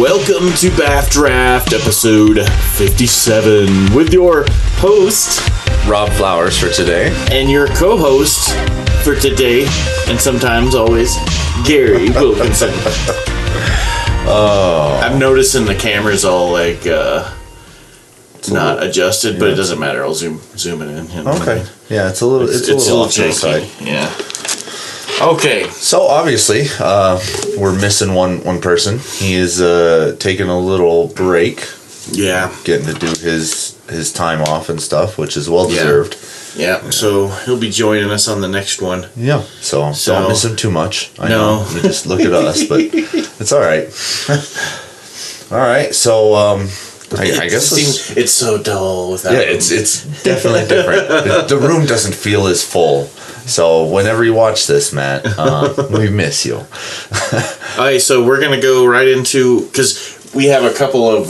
Welcome to BAFDraft episode 57 with your host, Rob Flowers for today. And your co-host for today, and sometimes always, Gary Wilkinson. I'm noticing the camera's all like not adjusted, but it doesn't matter. I'll zoom it in. Okay. Yeah, it's a little off to the side. Yeah. Okay. So obviously, we're missing one person. He is taking a little break. Yeah. Getting to do his time off and stuff, which is well deserved. Yeah. So he'll be joining us on the next one. Yeah. So don't miss him too much. I know. You just look at us, but it's all right. All right. So I guess it's so dull without. Yeah, it's definitely different. The room doesn't feel as full. So whenever you watch this, Matt, we miss you. Alright, so we're gonna go right into, because we have a couple of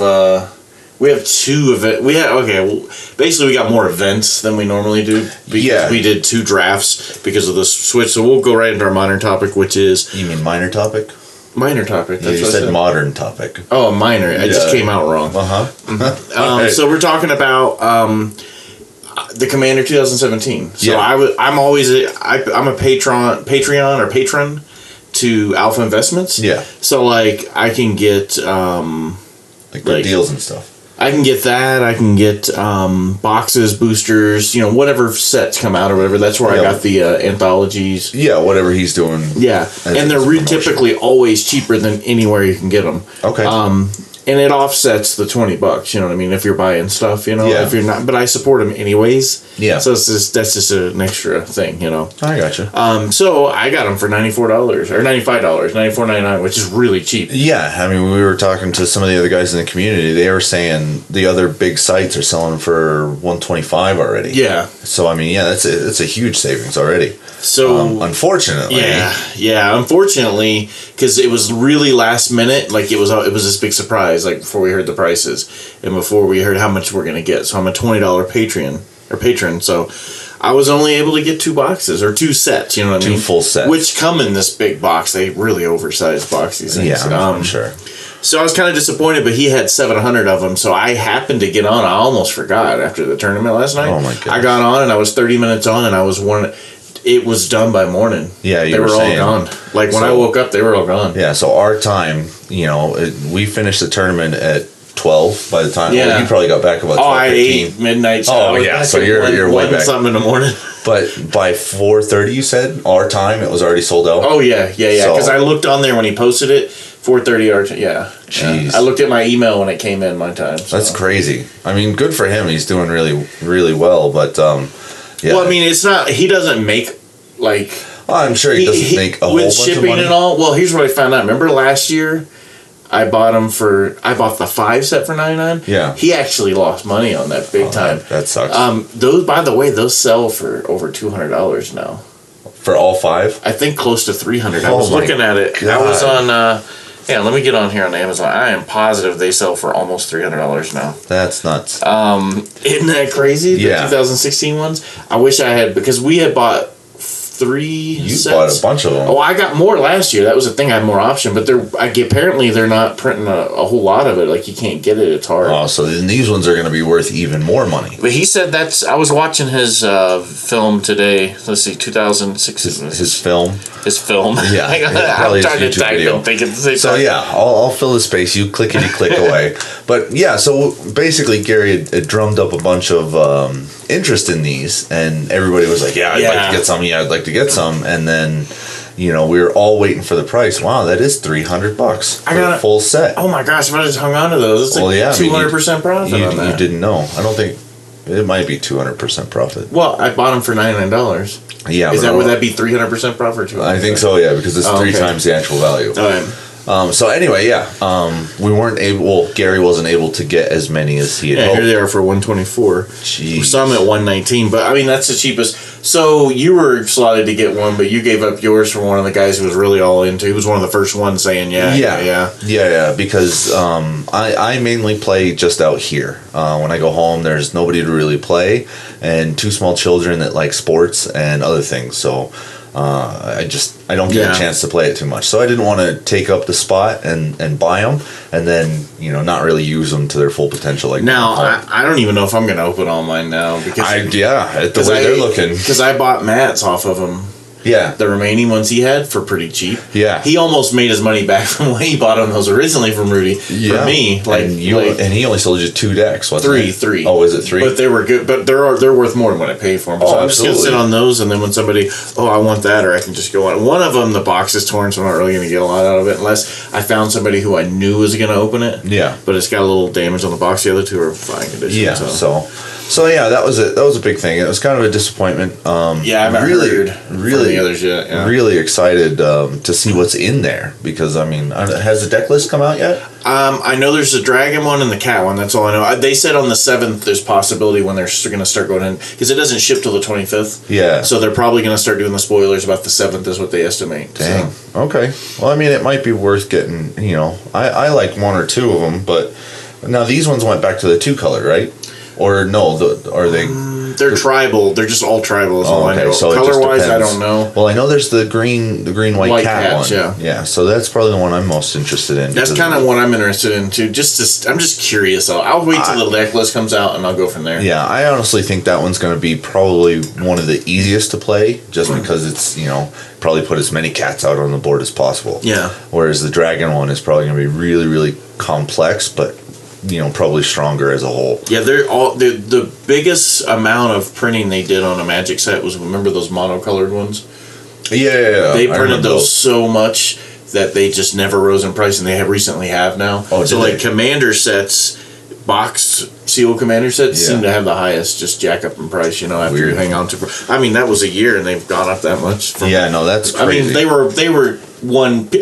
we have two events. Basically we got more events than we normally do because we did two drafts because of the switch. So we'll go right into our minor topic, which is. You mean minor topic? Minor topic. That's you said modern topic. Oh, minor. I just came out wrong. Okay. So we're talking about the Commander 2017. So I'm a patron to Alpha Investments. Yeah. So like I can get good deals and stuff. I can get that. I can get boxes, boosters, whatever sets come out or whatever. That's where I got the anthologies. Yeah, whatever he's doing. Yeah, and they're typically always cheaper than anywhere you can get them. Okay. And it offsets the $20. You know what I mean? If you're buying stuff, if you're not, but I support them anyways. Yeah. So that's just an extra thing, I gotcha. So I got them for $94 or $95, $94.99, which is really cheap. Yeah, I mean, we were talking to some of the other guys in the community. They were saying the other big sites are selling for $125 already. Yeah. So I mean, it's a huge savings already. So unfortunately, unfortunately, because it was really last minute. Like it was this big surprise. Like before we heard the prices and before we heard how much we're gonna get. So I'm a $20 patron. So I was only able to get 2 boxes or 2 sets. You know what I mean? 2 full sets, which come in this big box. They really oversized box these things. Yeah, I'm sure. So I was kind of disappointed, but he had 700 of them. So I happened to get on. I almost forgot after the tournament last night. Oh my god! I got on and I was 30 minutes on, and I was one. It was done by morning. Yeah, they were all gone. Like when I woke up, they were all gone. Yeah, so our time, we finished the tournament at 12 by the time. Yeah. Well, you probably got back about 12:15. I ate midnight. So so you're way back. Something in the morning. But by 4:30, you said our time, it was already sold out. Oh yeah. Because I looked on there when he posted it. 4:30 our time. Yeah. Jeez. I looked at my email when it came in my time. So. That's crazy. I mean, good for him. He's doing really, really well. But yeah. Well, I mean, it's not. He doesn't make like. I'm sure he doesn't make a whole bunch of money. With shipping and all. Well, here's what I found out. Remember last year, I bought the 5 set for $99. Yeah. He actually lost money on that big time. That sucks. Those, by the way, those sell for over $200 now. For all 5? I think close to $300. I was looking at it. God. I was on. Let me get on here on Amazon. I am positive they sell for almost $300 now. That's nuts. Isn't that crazy? The 2016 ones. I wish I had, because we had bought 3 You sets. bought a bunch of them. Oh, I got more last year. That was the thing. I had more option, but apparently they're not printing a whole lot of it. Like you can't get it. It's hard. Oh, so then these ones are going to be worth even more money. But he said I was watching his film today. Let's see, 2016. His film. His film. Yeah, I'm trying to type and think at the same time. So yeah, I'll fill the space. You click away. But yeah, so basically Gary had drummed up a bunch of interest in these, and everybody was like, "Yeah, I'd like to get some. Yeah, I'd like to get some." And then, we were all waiting for the price. Wow, that is $300 for a full set. Oh my gosh! If I just hung on to those, it's 200% profit on that. You didn't know. I don't think it might be 200% profit. Well, I bought them for $99. Yeah, would that be 300% profit? Or 200%? I think so. Yeah, because it's 3 times the actual value. All right. So anyway, we weren't able. Well, Gary wasn't able to get as many as he had hoped. Here they are for $124. Jeez. Some at $119, but I mean that's the cheapest. So you were slotted to get one, but you gave up yours for one of the guys who was really all into. He was one of the first ones saying, yeah. Because I mainly play just out here. When I go home, there's nobody to really play, and 2 small children that like sports and other things. So I don't get a chance to play it too much, so I didn't want to take up the spot and buy them, and then not really use them to their full potential. Like now, I don't even know if I'm going to open all mine now because the way they're looking. Because I bought Matt's off of them. Yeah, the remaining ones he had for pretty cheap. Yeah, he almost made his money back from when he bought them those originally from Rudy. Yeah. For me, and he only sold you 2 decks. Wasn't three. Oh, is it 3? But they were good. But they're worth more than what I paid for them. So I'm just gonna sit on those, and then when somebody, I want that, or I can just go on. One of them, the box is torn, so I'm not really gonna get a lot out of it unless I found somebody who I knew was gonna open it. Yeah, but it's got a little damage on the box. The other 2 are fine condition. Yeah, so yeah, that was a big thing. It was kind of a disappointment. I haven't heard from the others yet. Yeah. Really excited to see what's in there because has the deck list come out yet? I know there's a dragon one and the cat one. That's all I know. They said on the 7th there's possibility when they're going to start going in because it doesn't ship till the 25th. Yeah. So they're probably going to start doing the spoilers about the 7th is what they estimate. Dang. So. Okay. Well, it might be worth getting. I like 1 or 2 of them, but now these ones went back to the 2 color, right? Or no? Are they? They're tribal. They're just all tribal. Is all I know. So color-wise, I don't know. Well, I know there's the green white cat one. Yeah. Yeah. So that's probably the one I'm most interested in. That's kind of what I'm interested in too. I'm just curious. I'll wait till the deck list comes out and I'll go from there. Yeah, I honestly think that one's going to be probably one of the easiest to play, just because it's probably put as many cats out on the board as possible. Yeah. Whereas the dragon one is probably going to be really, really complex, but probably stronger as a whole. Yeah, they're all the biggest amount of printing they did on a Magic set was, remember those monocolored ones? Yeah, they printed those so much that they just never rose in price, and they recently have now. Oh, so like commander sets, boxed seal commander sets seem to have the highest just jack up in price. After you hang on to. That was a year, and they've gone up that much. That's crazy. They were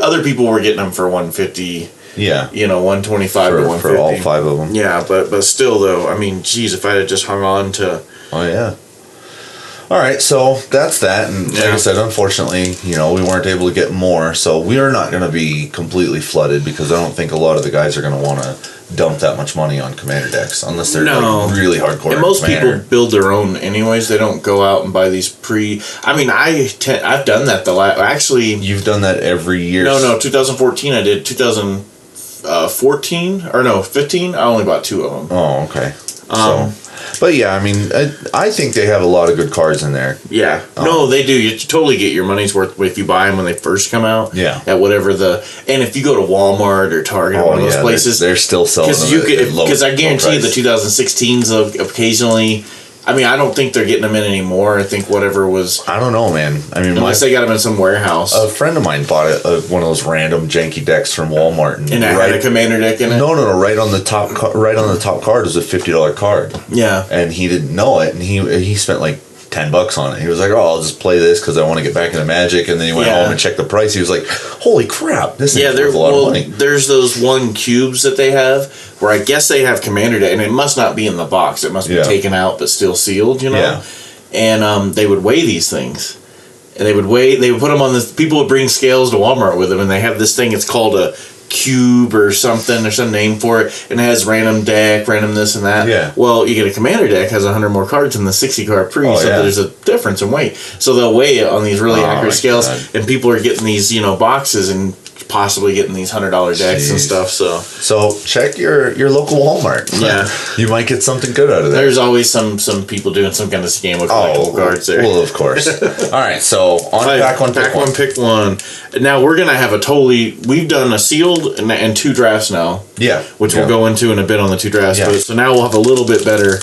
other people were getting them for $150. Yeah, 125 to 150 for all 5 of them. Yeah, but still though, geez, if I had just hung on to. Oh yeah. All right, so that's that, and like I said, unfortunately, we weren't able to get more, so we are not going to be completely flooded because I don't think a lot of the guys are going to want to dump that much money on commander decks unless they're really hardcore. And most people build their own anyways. They don't go out and buy these I've done that actually. You've done that every year. No, 2014 I did. 2014 or no 15. I only bought 2 of them. Oh, okay. But yeah, I think they have a lot of good cards in there. Yeah, no, they do. You totally get your money's worth if you buy them when they first come out. Yeah, at whatever and if you go to Walmart or Target or one of those places, they're still selling them because I guarantee the 2016s of occasionally. I don't think they're getting them in anymore. I think whatever was. I don't know, man. Unless they got them in some warehouse. A friend of mine bought one of those random janky decks from Walmart, and it had a commander deck in it. No. Right on the top card was a $50 card. Yeah, and he didn't know it, and he spent like $10 on it. He was like, "Oh, I'll just play this because I want to get back into Magic." And then he went home and checked the price. He was like, "Holy crap! This is worth a lot of money." There's those 1 cubes that they have where I guess they have commander deck, and it must not be in the box. It must be taken out but still sealed. Yeah. And they would weigh these things, and they would put them on this. People would bring scales to Walmart with them, and they have this thing. It's called a cube or something. There's some name for it, and it has random deck, random this and that. Yeah. Well, you get a commander deck has 100 more cards than the 60 card pre, so there's a difference in weight. So they'll weigh it on these really accurate scales, and people are getting these boxes and possibly getting these $100 decks and stuff. So check your local Walmart. Yeah, you might get something good out of that. There's always some people doing some kind of scam with collectible cards there. Well, of course. All right, so on pack one, pick one. Now we're gonna have we've done a sealed and 2 drafts now. Yeah, which we'll go into in a bit on the 2 drafts. Yeah. So now we'll have a little bit better.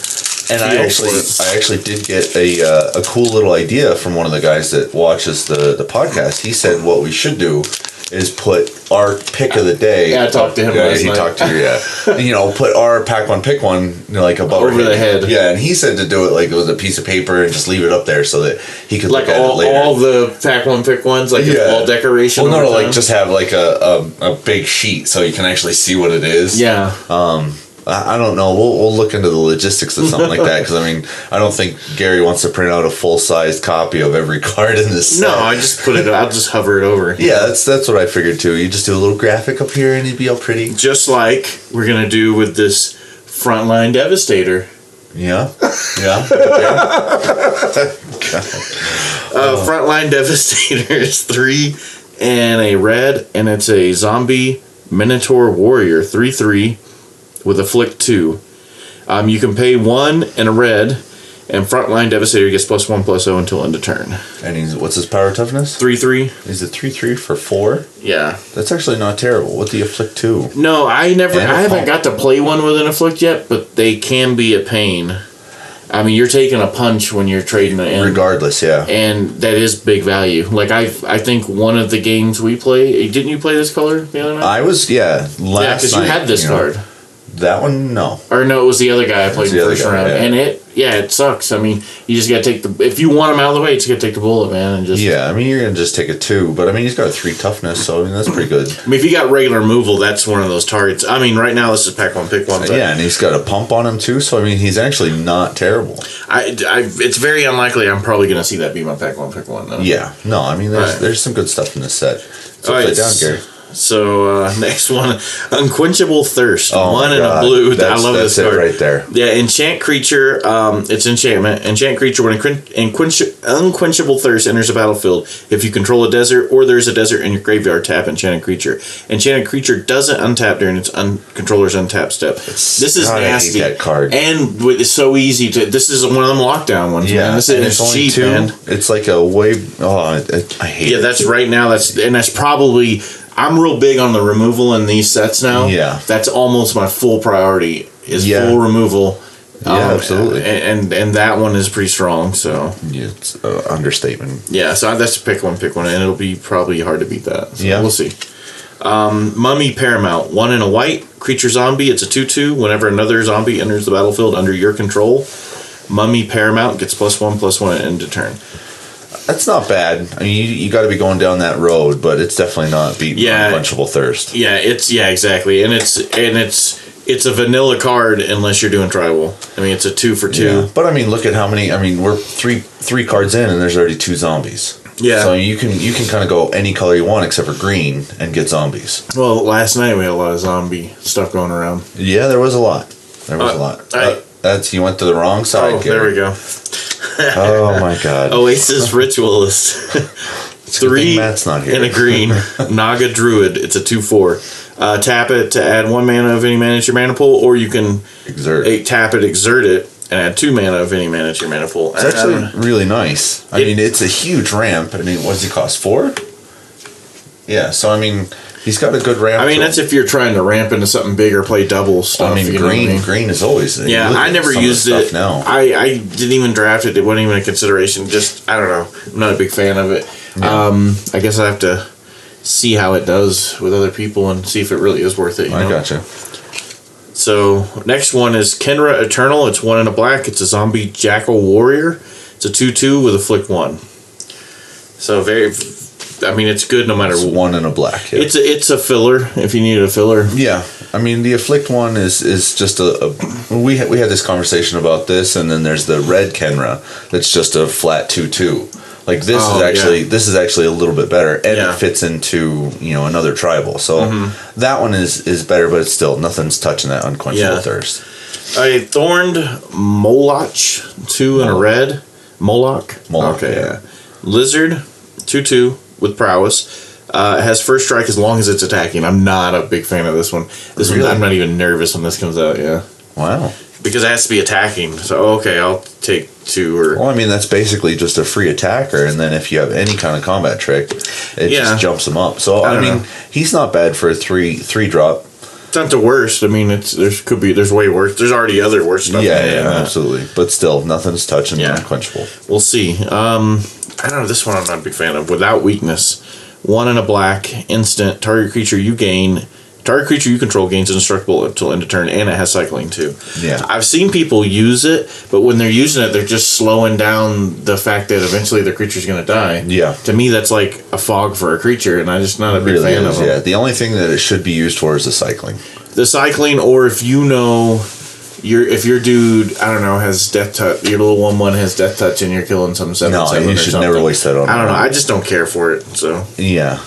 And I actually did get a cool little idea from one of the guys that watches the podcast. He said what we should do is put our pick of the day. Yeah, I talked to him last night. He talked to you, yeah. Put our pack one, pick one, above over the head. Yeah, and he said to do it like it was a piece of paper and just leave it up there so that he could look at it later. All the pack one, pick ones, like wall decoration. Well, no, like just have like a big sheet so you can actually see what it is. Yeah. I don't know. We'll look into the logistics of something like that because I don't think Gary wants to print out a full-sized copy of every card in this set. No, I just put it. I'll just hover it over. Yeah, that's what I figured too. You just do a little graphic up here and it'd be all pretty. Just like we're gonna do with this Frontline Devastator. Yeah. Frontline Devastator is 3 and a red, and it's a zombie Minotaur Warrior 3/3 with Afflict 2. You can pay 1 and a red, and Frontline Devastator gets +1/+0 until end of turn. And what's his power toughness? 3/3. Is it 3/3 for 4? Yeah. That's actually not terrible. What the Afflict 2? No, I haven't got to play one with an Afflict yet, but they can be a pain. I mean, you're taking a punch when you're trading it in. Regardless, yeah. And that is big value. Like, I think one of the games we play... Didn't you play this color the other night? I was, last night. Yeah, because you had this card. That one, no. Or no, it was the other guy I played in the first round. Yeah. And it sucks. I mean, you just got to take the... If you want him out of the way, you just got to take the bullet, man. And just... Yeah, I mean, you're going to just take a 2. But, I mean, he's got a 3 toughness, so, I mean, that's pretty good. I mean, if you got regular removal, that's one of those targets. I mean, right now, this is pack 1, pick 1. Yeah, and he's got a pump on him, too. So, I mean, he's actually not terrible. It's very unlikely I'm probably going to see that be my pack 1, pick 1, though. Yeah. No, I mean, there's some good stuff in this set. So, play down, Gary. So, next one, Unquenchable Thirst. 1 and a blue. I love this card. Right there. Yeah, enchant creature. It's enchantment. Enchant creature when Unquenchable Thirst enters the battlefield. If you control a desert or there's a desert in your graveyard, tap enchanted creature. Enchanted creature doesn't untap during its controller's untap step. This is nasty. I hate that card. And it's so easy to... This is one of them lockdown ones, man. This is cheap, man. It's like a way... Oh, I hate it. Yeah, that's right now. That's probably... I'm real big on the removal in these sets now. Yeah. That's almost my full priority is full removal. Yeah, absolutely. And that one is pretty strong, so. Yeah, it's an understatement. Yeah, so that's a pick 1, and it'll be probably hard to beat that. So yeah. We'll see. Mummy Paramount. 1 and a white. Creature zombie. It's a 2/2. Whenever another zombie enters the battlefield under your control, Mummy Paramount gets +1/+1 at end of turn. That's not bad. I mean, you got to be going down that road, but it's definitely not beating Unquenchable Thirst. Yeah, exactly, and it's a vanilla card unless you're doing tribal. I mean, it's a 2 for 2. Yeah. But I mean, look at how many. I mean, we're three cards in, and there's already 2 zombies. Yeah. So you can kind of go any color you want except for green and get zombies. Well, last night we had a lot of zombie stuff going around. Yeah, there was a lot. That's you went to the wrong side. Oh, there we go. Oh my God! Oasis Ritualist. 3 Matt's not here. And a green Naga Druid. It's a 2/4. Tap it to add 1 mana of any mana to your mana pool, or you can tap it, exert it, and add 2 mana of any mana to your mana pool. It's actually really nice. I mean, it's a huge ramp. I mean, what does it cost? 4? Yeah. So I mean, he's got a good ramp. I mean, that's if you're trying to ramp into something big or play double stuff. I mean, green is always... Yeah, I never used it. Now. I didn't even draft it. It wasn't even a consideration. Just, I don't know. I'm not a big fan of it. Yeah. I guess I have to see how it does with other people and see if it really is worth it. I gotcha. So, next one is Kenra Eternal. It's 1 and a black. It's a zombie jackal warrior. It's a 2/2 with Afflict 1. So, I mean, it's good no matter what. 1 and a black. Yeah. It's a filler if you need a filler. Yeah, I mean the Afflict one is just we had this conversation about this, and then there's the red Kenra that's just a flat 2/2. Like this is actually a little bit better, and it fits into another tribal. So that one is better, but it's still nothing's touching that Unquenchable Thirst. A Thorned Moloch, 2 and a red. Moloch. Okay, yeah. Lizard, 2/2. With prowess. It has first strike as long as it's attacking. I'm not a big fan of this one. One, I'm not even nervous when this comes out, yeah. Wow. Because it has to be attacking. So, okay, I'll take 2 or... Well, I mean, that's basically just a free attacker, and then if you have any kind of combat trick, it just jumps him up. So, I mean, he's not bad for a 3-drop. It's not the worst. I mean, there's way worse. There's already other worse stuff. Yeah, absolutely. But still, nothing's touching Unquenchable. We'll see. I don't know, this one I'm not a big fan of. Without weakness, 1 and a black, instant, target creature you control gains indestructible until end of turn, and it has cycling too. Yeah. I've seen people use it, but when they're using it, they're just slowing down the fact that eventually their creature's going to die. Yeah. To me, that's like a fog for a creature, and I'm just not a big fan of them. Yeah, the only thing that it should be used for is the cycling. The cycling, or if if your dude, I don't know, has death touch, your little 1/1 has death touch and you're killing some 7/7 No, you should never waste that on. I don't know. I just don't care for it. So yeah,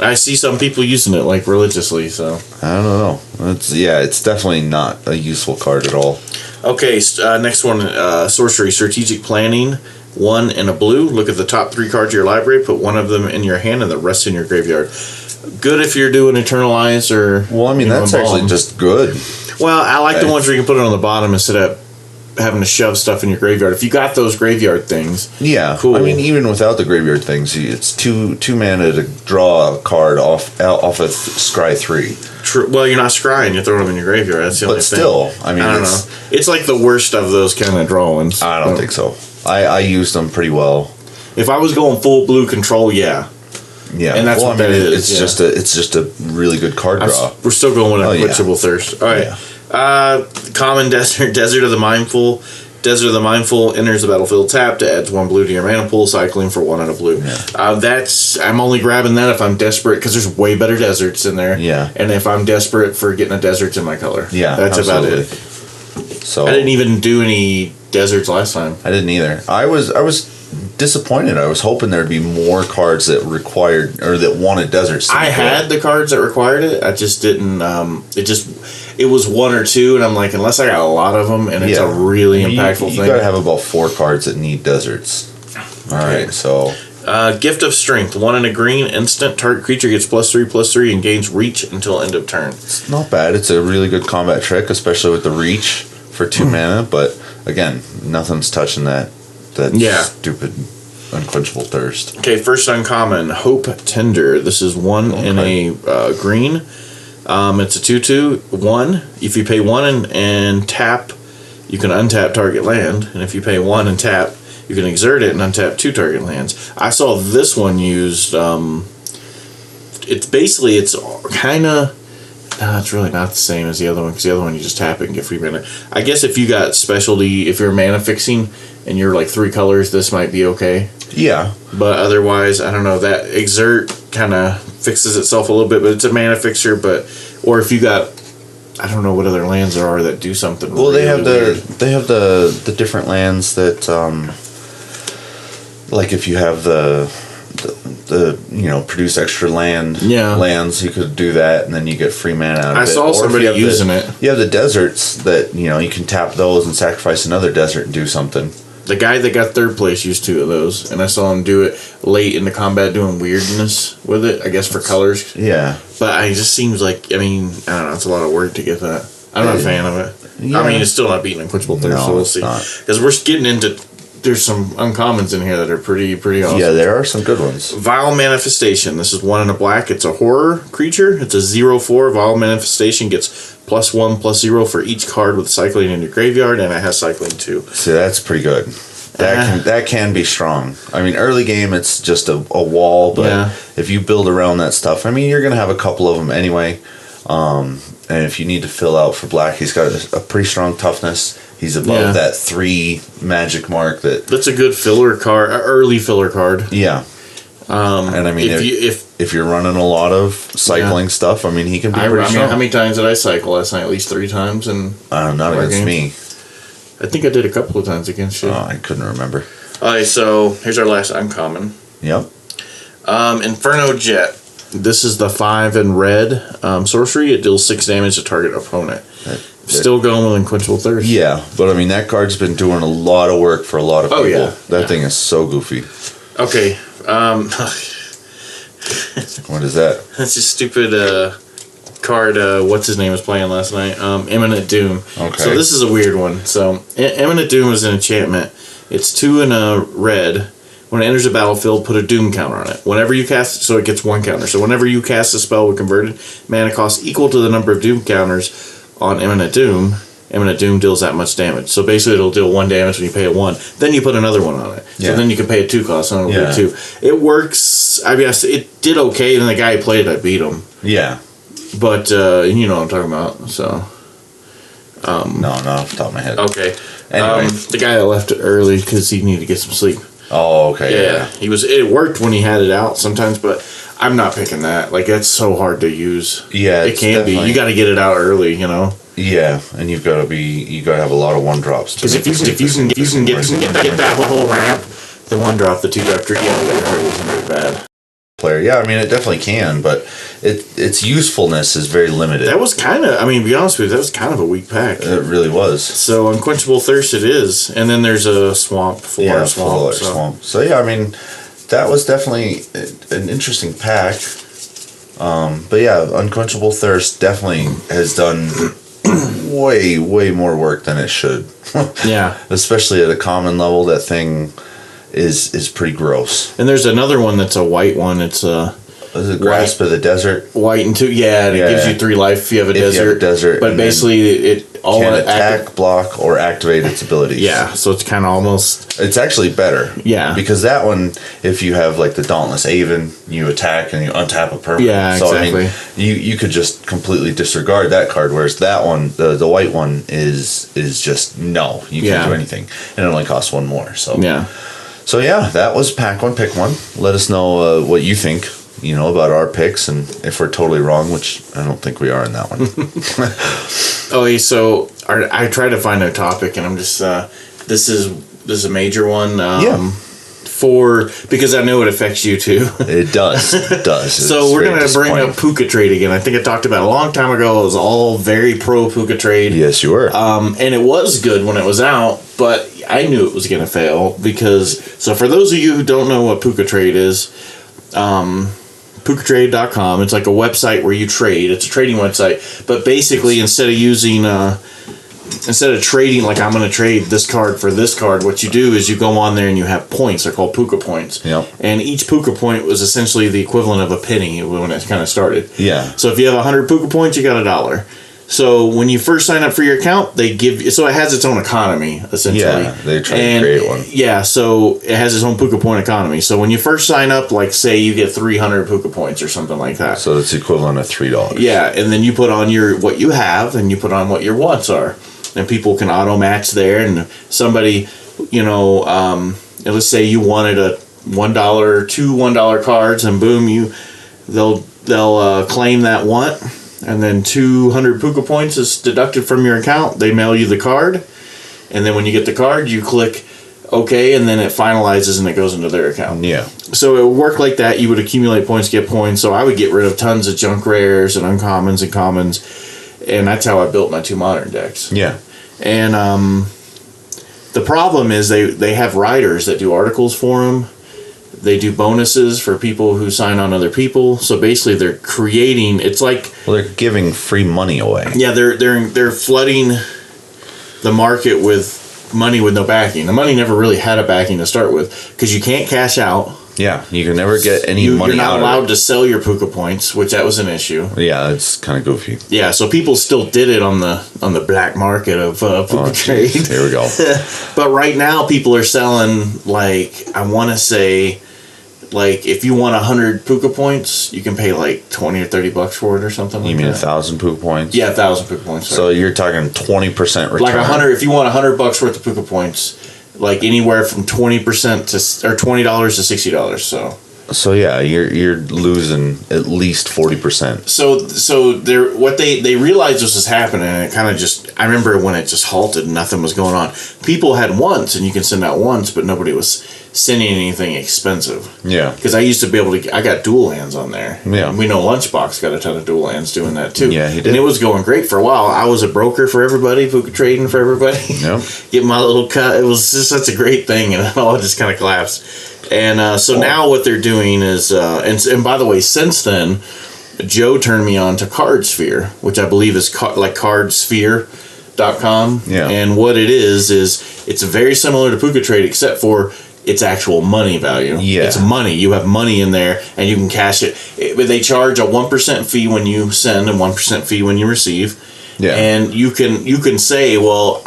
I see some people using it like religiously. So I don't know. It's definitely not a useful card at all. Okay, next one, sorcery, strategic planning. 1 and a blue. Look at the top 3 cards of your library. Put 1 of them in your hand and the rest in your graveyard. Good if you're doing Eternalize or... Well, I mean, that's actually just good. Well, I like the ones where you can put it on the bottom instead of having to shove stuff in your graveyard. If you got those graveyard things, yeah, cool. I mean, even without the graveyard things, it's two mana to draw a card off of Scry 3. True. Well, you're not scrying; you're throwing them in your graveyard. That's the only thing. But still, I mean, I don't know. It's like the worst of those kind of drawings. I don't think so. I used them pretty well. If I was going full blue control, yeah. Yeah, and that's what that is. It's just a really good card draw. We're still going with Unquenchable Thirst. All right. Yeah. Common Desert of the Mindful. Desert of the Mindful enters the battlefield tapped, adds 1 blue to your mana pool, cycling for 1 and a blue. Yeah. I'm only grabbing that if I'm desperate, because there's way better deserts in there. Yeah. And if I'm desperate for getting a desert in my color. Yeah, that's absolutely. about it. So I didn't even do any deserts last time. I didn't either. I was disappointed. I was hoping there'd be more cards that required or that wanted deserts. I had the cards that required it. I just didn't. It was 1 or 2, and I'm like, unless I got a lot of them, and it's a really impactful thing. You gotta have about 4 cards that need deserts. All right, so Gift of Strength, 1 and a green, instant. Target creature gets +3/+3 and gains reach until end of turn. It's not bad. It's a really good combat trick, especially with the reach for 2 mana. But again, nothing's touching that stupid Unquenchable Thirst. Okay, first uncommon, Hope Tender. This is 1 in a green. It's a 2/2. If you pay 1 and tap, you can untap target land. And if you pay 1 and tap, you can exert it and untap 2 target lands. I saw this one used. It's kind of. It's really not the same as the other one, because the other one you just tap it and get free mana. I guess if you got specialty, if you're mana fixing and you're like 3 colors, this might be okay. Yeah. But otherwise, I don't know. That exert kind of fixes itself a little bit, but it's a mana fixture. Or if you got, I don't know what other lands there are that do something. Well, really weird. They have the different lands that, like if you have the produce extra lands, you could do that, and then you get free mana out of it. I saw somebody using it. You have the deserts that you can tap those and sacrifice another desert and do something. The guy that got 3rd place used 2 of those, and I saw him do it late in the combat, doing weirdness with it. I guess for colors. Yeah, but it just seems like I don't know. It's a lot of work to get that. I'm not a fan of it. Yeah. I mean, it's still not beating Unquenchable Thirst, so we'll see. Because we're getting into. There's some uncommons in here that are pretty awesome. Yeah, there are some good ones. Vile Manifestation. This is 1 in a black. It's a horror creature. It's a 0/4. Vile Manifestation gets +1/+0 for each card with cycling in your graveyard, and it has cycling too. See, that's pretty good. That can be strong. I mean, early game it's just a wall, but if you build around that stuff, I mean, you're gonna have a couple of them anyway. And if you need to fill out for black, he's got a pretty strong toughness. He's above that 3 magic mark. That's a good filler card, early filler card. Yeah. And I mean, if you're running a lot of cycling stuff, I mean, he can be pretty strong. How many times did I cycle last night? At least 3 times. Not against me. I think I did a couple of times against you. Oh, I couldn't remember. Alright, so here's our last uncommon. Yep. Inferno Jet. This is the 5 in red sorcery. It deals 6 damage to target opponent. Still going with Unquenchable Thirst. Yeah, but I mean, that card's been doing a lot of work for a lot of people. Yeah. That thing is so goofy. Okay. What is that? That's a stupid card. What's his name was playing last night? Imminent Doom. Okay. So this is a weird one. So Imminent Doom is an enchantment. It's 2 in a red. When it enters the battlefield, put a Doom counter on it. Whenever you cast, so it gets 1 counter. So whenever you cast a spell with converted mana cost equal to the number of Doom counters on Imminent Doom deals that much damage. So basically, it'll deal 1 damage when you pay a 1. Then you put another one on it. So then you can pay a 2 cost, and it'll do 2. It works. I guess it did okay. And the guy who played it, I beat him. Yeah. But you know what I'm talking about. So. No, not off the top of my head. Okay. Anyway. The guy that left early because he needed to get some sleep. Oh, okay. Yeah. It worked when he had it out sometimes, but I'm not picking that. Like, that's so hard to use. Yeah, it can be. You got to get it out early, Yeah, and you got to have a lot of 1-drops. Because if you can get that whole ramp, the 1-drop, the 2-drop, that isn't very bad. player. Yeah, I mean, it definitely can, but its usefulness is very limited. That was kind of, I mean, to be honest with you, that was kind of a weak pack. It really was. So Unquenchable Thirst it is. And then there's a Swamp, Full Art Swamp. So yeah, I mean, that was definitely an interesting pack. But yeah, Unquenchable Thirst definitely has done way more work than it should. Yeah. Especially at a common level, that thing is pretty gross. And there's another one that's a white one. It's a Grasp of the Desert. White and 2. Yeah, and it gives you 3 life if you have a desert. But basically, it all can attack, block, or activate its abilities. Yeah, so it's kind of almost. It's actually better. Yeah, because that one, if you have like the Dauntless Aven, you attack and you untap a permanent. Yeah, exactly. So I mean, you could just completely disregard that card. Whereas that one, the white one, is just no, you can't do anything, and it only costs 1 more. So yeah. So yeah, that was pack 1, pick 1. Let us know what you think, about our picks, and if we're totally wrong, which I don't think we are in that one. Okay, so I tried to find a topic, and I'm just this is a major one. Because I know it affects you too. It does. It does. So we're going to bring up Puca Trade again. I think I talked about it a long time ago. It was all very pro Puca Trade. Yes, you were. And it was good when it was out, but I knew it was going to fail because. So for those of you who don't know what Puca Trade is, PucaTrade.com. It's like a website where you trade. It's a trading website, but basically instead of trading, like I'm going to trade this card for this card, what you do is you go on there and you have points. They're called Puca points. Yep. And each Puca point was essentially the equivalent of a penny when it kind of started. Yeah. So if you have 100 Puca points, you got $1. So when you first sign up for your account, they give you, so it has its own economy, essentially. Yeah, they try to create one. Yeah, so it has its own Puca point economy. So when you first sign up, like say you get 300 Puca points or something like that. So it's equivalent of $3. Yeah, and then you put on what you have, and you put on what your wants are. And people can auto match there, and somebody, let's say you wanted a $1, 2 $1 cards, and boom, they'll claim that want, and then 200 Puca points is deducted from your account. They mail you the card, and then when you get the card, you click OK, and then it finalizes and it goes into their account. Yeah. So it would work like that. You would accumulate points, get points. So I would get rid of tons of junk rares and uncommons and commons. And that's how I built my 2 modern decks. Yeah. And the problem is they have writers that do articles for them. They do bonuses for people who sign on other people. So basically they're creating, it's like... Well, they're giving free money away. Yeah, they're flooding the market with money with no backing. The money never really had a backing to start with because you can't cash out. Yeah, you can never get any money out of it. You're not allowed to sell your Puca points, which that was an issue. Yeah, it's kind of goofy. Yeah, so people still did it on the black market of Puca Trade. Here we go. But right now, people are selling, like, I want to say, like, if you want 100 Puca points, you can pay like $20 or $30 for it or something like that. You mean 1,000 Puca points? Yeah, 1,000 Puca points. Sorry. So you're talking 20% return. Like 100, if you want $100 worth of Puca points, like anywhere from 20% to or $20 to $60. So yeah, you're losing at least 40%. So they realized this was happening, and it kind of just, I remember when it just halted and nothing was going on. People had once, and you can send out once, but nobody was sending anything expensive. Yeah. Because I used to be able to, I got dual lands on there. Yeah. We know Lunchbox got a ton of dual lands doing that too. Yeah, he did. And it was going great for a while. I was a broker for everybody, Puca trading for everybody. Yep. Get my little cut. It was just such a great thing, and it all just kind of collapsed. And now what they're doing is, and by the way, since then, Joe turned me on to Cardsphere, which I believe is like Cardsphere.com. Yeah. And what it is it's very similar to Puca Trade, except for its actual money value. Yeah. It's money. You have money in there, and you can cash it. They charge a 1% fee when you send and 1% fee when you receive. Yeah. And you can say, well,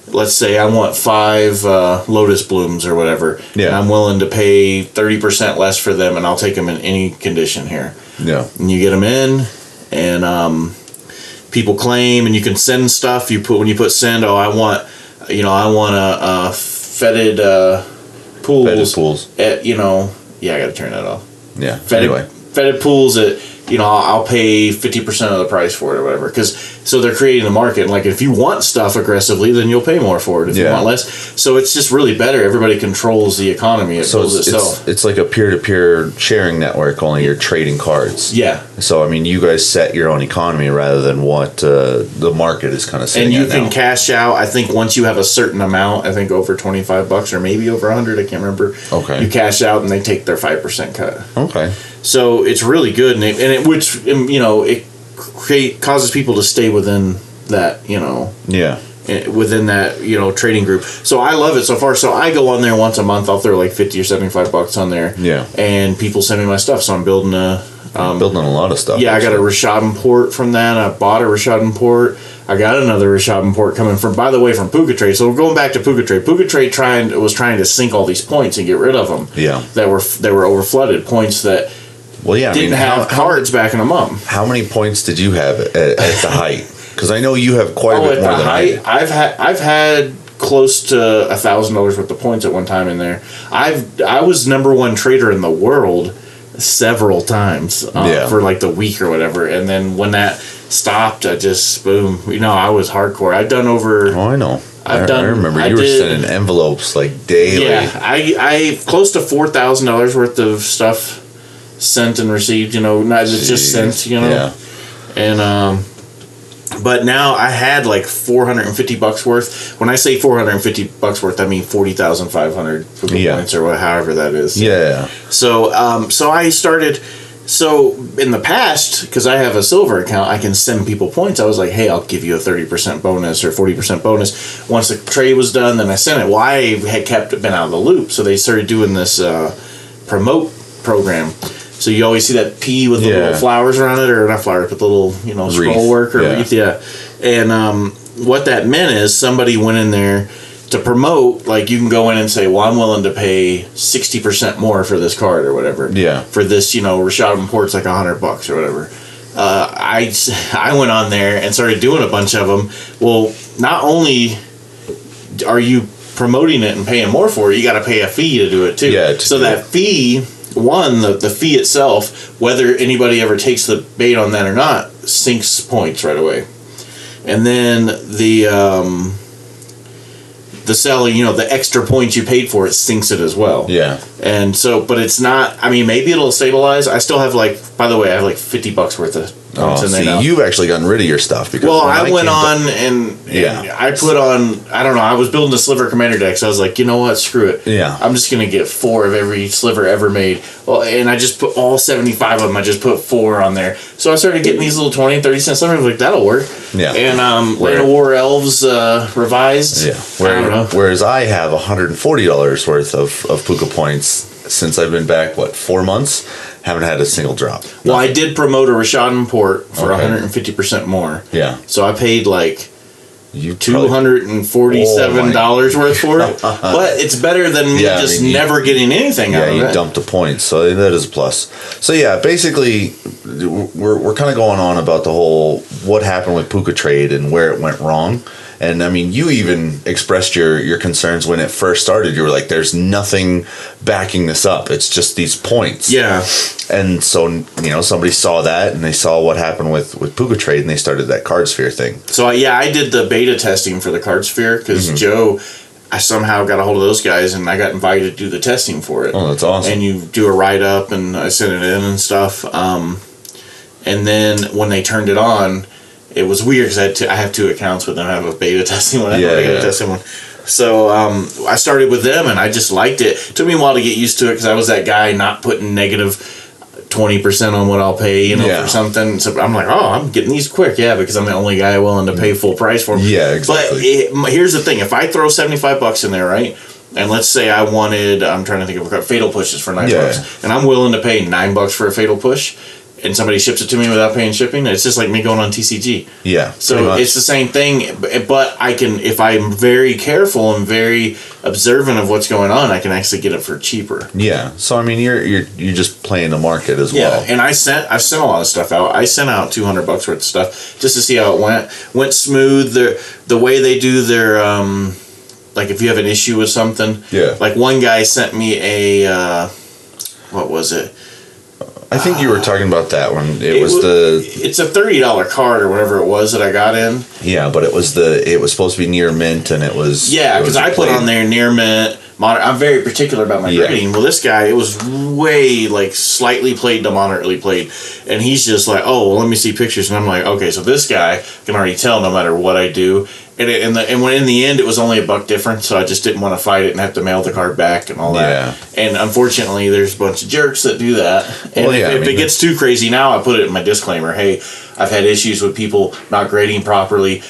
let's say I want 5 lotus blooms or whatever. Yeah. And I'm willing to pay 30% less for them, and I'll take them in any condition here. Yeah. And you get them in, and people claim, and you can send stuff. When you put send, I want a fetid pools. Fetid pools. I got to turn that off. Yeah. Fetid pools at you know, I'll pay 50% of the price for it or whatever. So they're creating the market. And like, if you want stuff aggressively, then you'll pay more for it. If you want less. So it's just really better. Everybody controls the economy. It builds itself. It's like a peer-to-peer sharing network, only you're trading cards. Yeah. So, I mean, you guys set your own economy rather than what the market is kind of setting. And you can cash out, I think, once you have a certain amount, I think over $25 or maybe over 100, I can't remember. Okay. You cash out and they take their 5% cut. Okay. So it's really good, which you know, it causes people to stay within that, you know, within that, you know, trading group. So I love it so far. So I go on there once a month. I'll throw like $50 or $75 on there. Yeah. And people send me my stuff. So I'm building building a lot of stuff. Yeah, actually. I got a Rashad port from that. I bought a Rashad port. I got another Rashad port coming from, by the way, from Puca Trade. So going back to Puca Trade. Puca Trade was trying to sink all these points and get rid of them. Yeah. That were overflooded points that. Well, yeah, didn't have cards backing them up. How many points did you have at the height? Because I know you have quite a bit more than I. I've had close to $1,000 worth of points at one time in there. I was #1 trader in the world several times for like the week or whatever, and then when that stopped, I just boom. You know, I was hardcore. I've done over. Oh, I know. I remember you were sending envelopes like daily. Yeah, I close to $4,000 worth of stuff sent and received, you know, not just sent, you know. Yeah. And but now I had like $450 worth. When I say $450 worth, I mean 40,500 points or however that is. Yeah. So I started. So in the past, because I have a silver account, I can send people points. I was like, hey, I'll give you a 30% bonus or 40% bonus once the trade was done. Then I sent it. Well, I had been out of the loop, so they started doing this promote program. So you always see that P with the little flowers around it, or not flowers, but the little, you know, scroll work or wreath. Yeah. And what that meant is somebody went in there to promote, like you can go in and say, well, I'm willing to pay 60% more for this card or whatever. Yeah. For this, you know, Rashad Port's like $100 or whatever. I went on there and started doing a bunch of them. Well, not only are you promoting it and paying more for it, you got to pay a fee to do it too. Yeah. So that fee, the fee itself, whether anybody ever takes the bait on that or not, sinks points right away. And then the selling, you know, the extra points you paid for it sinks it as well. Yeah. And so, but it's not, I mean, maybe it'll stabilize. I still have like, by the way, I have like $50 worth of points in there now. You've actually gotten rid of your stuff. Because I went on and I put on, I don't know, I was building a Sliver Commander deck, so I was like, you know what, screw it. Yeah. I'm just going to get 4 of every Sliver ever made. Well, and I just put all 75 of them, I just put 4 on there. So I started getting these little 20 and 30 cent Slivers, like, that'll work. Yeah. And Land of War Elves revised. Yeah. Whereas I have $140 worth of Puca points since I've been back, 4 months? Haven't had a single drop. Well, I did promote a Rashad port for 150% more. Yeah. So I paid like $247 worth for it. But it's better than me never getting anything out of it. Yeah, you dumped the points, so that is a plus. So yeah, basically, we're kind of going on about the whole what happened with Puca Trade and where it went wrong. And I mean, you even expressed your concerns when it first started. You were like, there's nothing backing this up. It's just these points. Yeah. And so, you know, somebody saw that and they saw what happened with Puca Trade and they started that Cardsphere thing. So, I did the beta testing for the Cardsphere because Joe, I somehow got a hold of those guys and I got invited to do the testing for it. Oh, that's awesome. And you do a write-up and I sent it in and stuff. And then when they turned it on, it was weird because I have 2 accounts with them. I have a beta testing one. I have a beta testing one. So I started with them, and I just liked it. It took me a while to get used to it because I was that guy not putting negative 20% on what I'll pay, for something. So I'm like, oh, I'm getting these quick, because I'm the only guy willing to pay full price for them. Yeah, exactly. But here's the thing: if I throw $75 in there, right? And let's say I wanted, I'm trying to think of fatal pushes for $9, and I'm willing to pay $9 for a fatal push. And somebody ships it to me without paying shipping, it's just like me going on TCG. Yeah. So it's the same thing, but I can, if I'm very careful and very observant of what's going on, I can actually get it for cheaper. Yeah. So I mean, you're just playing the market as well. Yeah. And I sent a lot of stuff out. I sent out $200 worth of stuff just to see how it went. Went smooth. The way they do their like if you have an issue with something. Yeah. Like one guy sent me a what was it? I think you were talking about that one. It's a $30 card or whatever it was that I got in. Yeah, but it was supposed to be near mint, and it was. Yeah, because I put on there near mint. I'm very particular about my grading. Well, this guy, it was way like slightly played to moderately played, and he's just like, oh, well, let me see pictures, and I'm like, okay, so this guy can already tell no matter what I do. And when in the end it was only $1 difference, so I just didn't want to fight it and have to mail the card back and all that. And unfortunately, there's a bunch of jerks that do that. And if it gets too crazy now, I put it in my disclaimer. Hey, I've had issues with people not grading properly.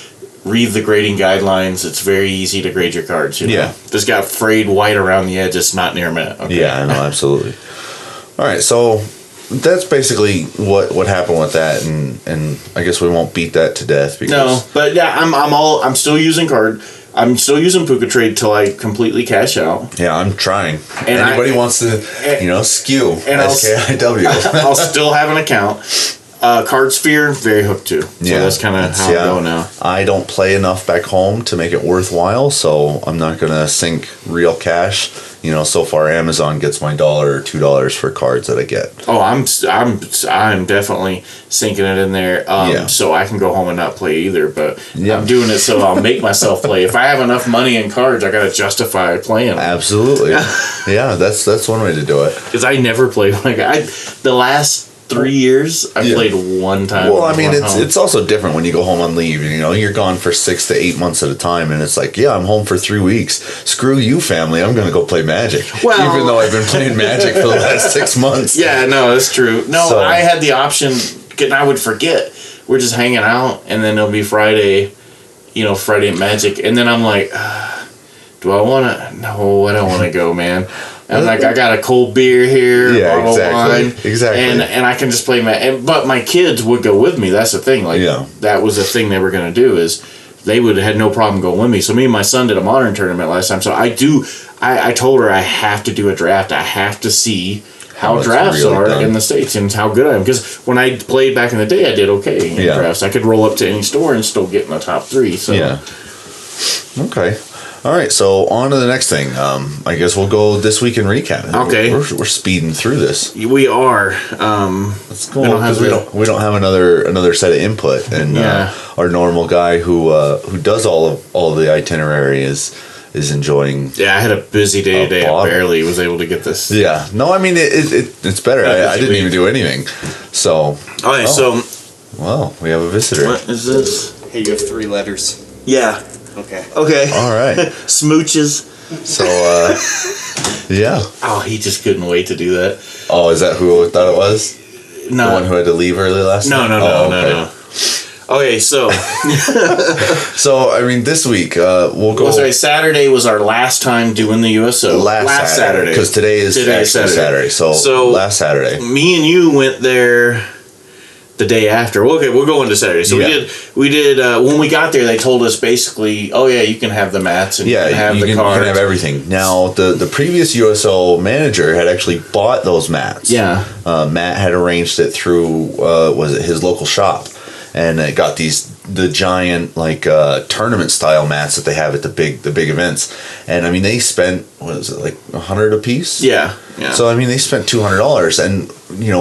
Read the grading guidelines. It's very easy to grade your cards. You know? Yeah. If it's got frayed white around the edge, it's not near mint. Okay? Yeah, no, absolutely. All right, so that's basically what happened with that, and I guess we won't beat that to death because no, but yeah, I'm still using Puca Trade till I completely cash out. Yeah, I'm trying. And anybody wants to, skew and SKIW. I'll still have an account. Cardsphere, very hooked to. So that's kind of how I go now. I don't play enough back home to make it worthwhile, so I'm not gonna sink real cash. So far Amazon gets my $1 or $2 for cards that I get. Oh, I'm definitely sinking it in there. So I can go home and not play either. But I'm doing it so I'll make myself play. If I have enough money in cards, I gotta justify playing them. Absolutely. Yeah, that's one way to do it. Because I never played the last 3 years I played one time. Well, I mean, it's also different when you go home on leave. You're gone for 6 to 8 months at a time, and it's like, I'm home for 3 weeks. Screw you, family. I'm going to go play Magic. Well, even though I've been playing Magic for the last 6 months. Yeah, no, that's true. No, I had the option, and I would forget. We're just hanging out, and then it'll be Friday, Friday at Magic, and then I'm like, do I want to? No, I don't want to go, man. And I got a cold beer here, bottle of wine, and I can just play but my kids would go with me. That's the thing. That was the thing they were going to do is they would have had no problem going with me. So me and my son did a modern tournament last time. So I told her I have to do a draft. I have to see how drafts are in the States and how good I am. Because when I played back in the day, I did okay in drafts. I could roll up to any store and still get in the top 3. So okay. All right, so on to the next thing. I guess we'll go this week in recap. Okay, we're speeding through this. We are. Let's go because we don't have another set of input, and our normal guy who does all of the itinerary is enjoying. Yeah, I had a busy day today. I barely was able to get this. Yeah, no, I mean it's better. I didn't even do anything. So. So. Well, we have a visitor. What is this? Hey, you have 3 letters. Yeah. Okay. All right. Smooches. So, yeah. Oh, he just couldn't wait to do that. Oh, is that who I thought it was? No. The one who had to leave early last night? No. Okay, so. So, I mean, this week, we'll go. Saturday was our last time doing the USO. Last Saturday. Because today is Saturday. So, last Saturday. Me and you went there the day after. Okay, we'll go into Saturday. So we did when we got there, they told us basically, you can have the mats and you can have the cards. You can have everything. Now, the previous USO manager had actually bought those mats. Yeah. Matt had arranged it through, his local shop. And it got the giant tournament style mats that they have at the big events. And I mean, they spent $100 a piece? Yeah. So I mean, they spent $200, and